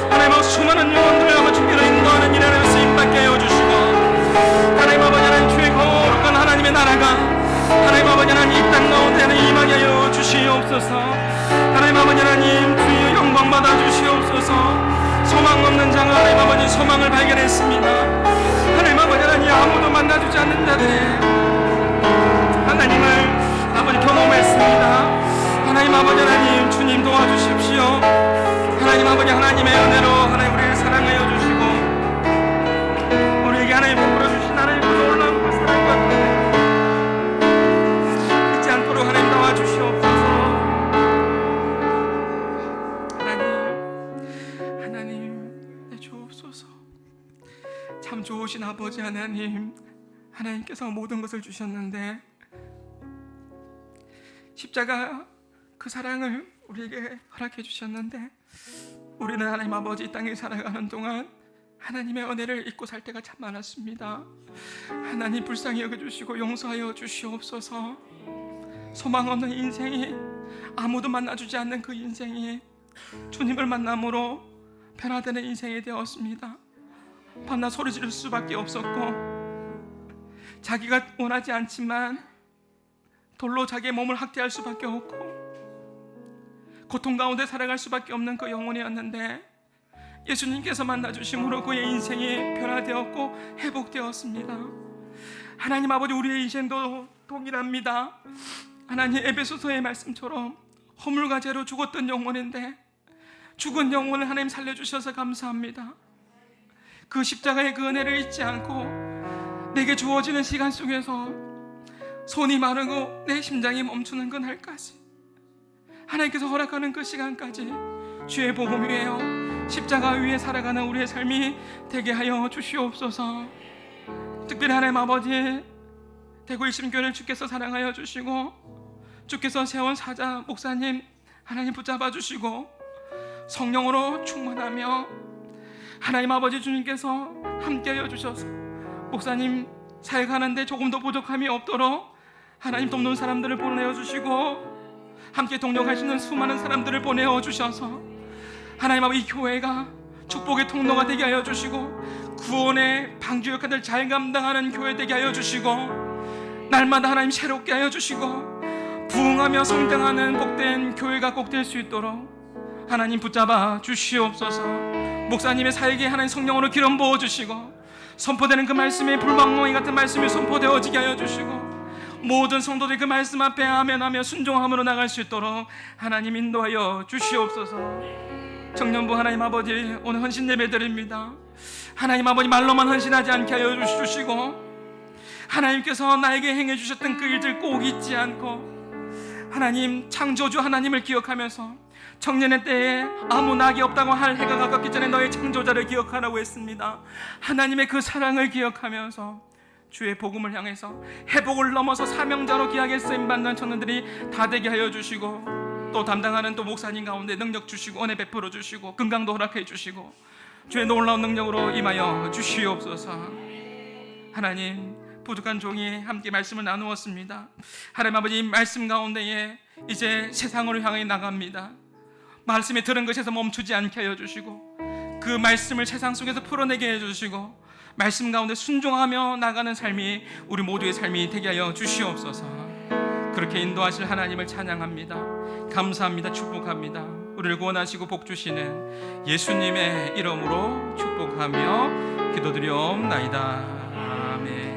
하나님 아버지 수많은 영혼들을 아마 주께로 인도하는 일에 쓰임받게 하여 주시고 하나님 아버지 하나님 주의 거룩한 하나님의 나라가 하나님 아버지 하나님 이 땅 가운데 임하게 하여 주시옵소서. 하나님 아버지 하나님 주의 영광 받아 주시옵소서. 소망 없는 자가 하나님 아버지 소망을 발견했습니다. 하나님 아버지 하나님 아무도 만나주지 않는 자들이 하나님을 아버지 경험했습니다. 하나님 아버지 하나님 주님 도와주십시오. 하나님 아버지 하나님의 은혜로 하나님 우리를 사랑하여 주시고 우리에게 하나님 베풀어 주신 하나님 그 놀라운 그 사랑과 은혜 잊지 않도록 하나님 도와주시옵소서. 하나님 내 주옵소서. 참 좋으신 아버지 하나님께서 모든 것을 주셨는데 십자가 그 사랑을 우리에게 허락해 주셨는데 우리는 하나님 아버지 이 땅에 살아가는 동안 하나님의 은혜를 잊고 살 때가 참 많았습니다. 하나님 불쌍히 여겨주시고 용서하여 주시옵소서. 소망 없는 인생이 아무도 만나주지 않는 그 인생이 주님을 만남으로 변화되는 인생이 되었습니다. 밤낮 소리 지를 수밖에 없었고 자기가 원하지 않지만 돌로 자기의 몸을 학대할 수밖에 없고 고통 가운데 살아갈 수밖에 없는 그 영혼이었는데 예수님께서 만나주심으로 그의 인생이 변화되었고 회복되었습니다. 하나님 아버지 우리의 인생도 동일합니다. 하나님 에베소서의 말씀처럼 허물과 죄로 죽었던 영혼인데 죽은 영혼을 하나님 살려주셔서 감사합니다. 그 십자가의 그 은혜를 잊지 않고 내게 주어지는 시간 속에서 손이 마르고 내 심장이 멈추는 그날까지 하나님께서 허락하는 그 시간까지 주의 복음 위에요 십자가 위에 살아가는 우리의 삶이 되게 하여 주시옵소서. 특별히 하나님 아버지 대구 일심교회를 주께서 사랑하여 주시고 주께서 세운 사자 목사님 하나님 붙잡아 주시고 성령으로 충만하며 하나님 아버지 주님께서 함께하여 주셔서 목사님 사역하는데 조금도 부족함이 없도록 하나님 돕는 사람들을 보내어 주시고 함께 동력하시는 수많은 사람들을 보내어 주셔서 하나님 아버지 이 교회가 축복의 통로가 되게 하여 주시고 구원의 방주 역할을 잘 감당하는 교회 되게 하여 주시고 날마다 하나님 새롭게 하여 주시고 부흥하며 성장하는 복된 교회가 꼭 될 수 있도록 하나님 붙잡아 주시옵소서. 목사님의 사역에 하나님 성령으로 기름 부어 주시고 선포되는 그 말씀이 불방망이 같은 말씀이 선포되어지게 하여 주시고 모든 성도들이 그 말씀 앞에 아멘하며 순종함으로 나갈 수 있도록 하나님 인도하여 주시옵소서. 청년부 하나님 아버지 오늘 헌신 예배 드립니다. 하나님 아버지 말로만 헌신하지 않게 하여 주시고 하나님께서 나에게 행해 주셨던 그 일들 꼭 잊지 않고 하나님 창조주 하나님을 기억하면서 청년의 때에 아무 낙이 없다고 할 해가 가깝기 전에 너의 창조자를 기억하라고 했습니다. 하나님의 그 사랑을 기억하면서 주의 복음을 향해서 회복을 넘어서 사명자로 귀하게 쓰임받는 청년들이 다 되게 하여 주시고 또 담당하는 또 목사님 가운데 능력 주시고 은혜 베풀어 주시고 건강도 허락해 주시고 주의 놀라운 능력으로 임하여 주시옵소서. 하나님 부족한 종이 함께 말씀을 나누었습니다. 하나님 아버지, 이 말씀 가운데에 이제 세상으로 향해 나갑니다. 말씀에 들은 것에서 멈추지 않게 하여 주시고 그 말씀을 세상 속에서 풀어내게 해주시고 말씀 가운데 순종하며 나가는 삶이 우리 모두의 삶이 되게 하여 주시옵소서. 그렇게 인도하실 하나님을 찬양합니다. 감사합니다. 축복합니다. 우리를 구원하시고 복주시는 예수님의 이름으로 축복하며 기도드리옵나이다. 아멘.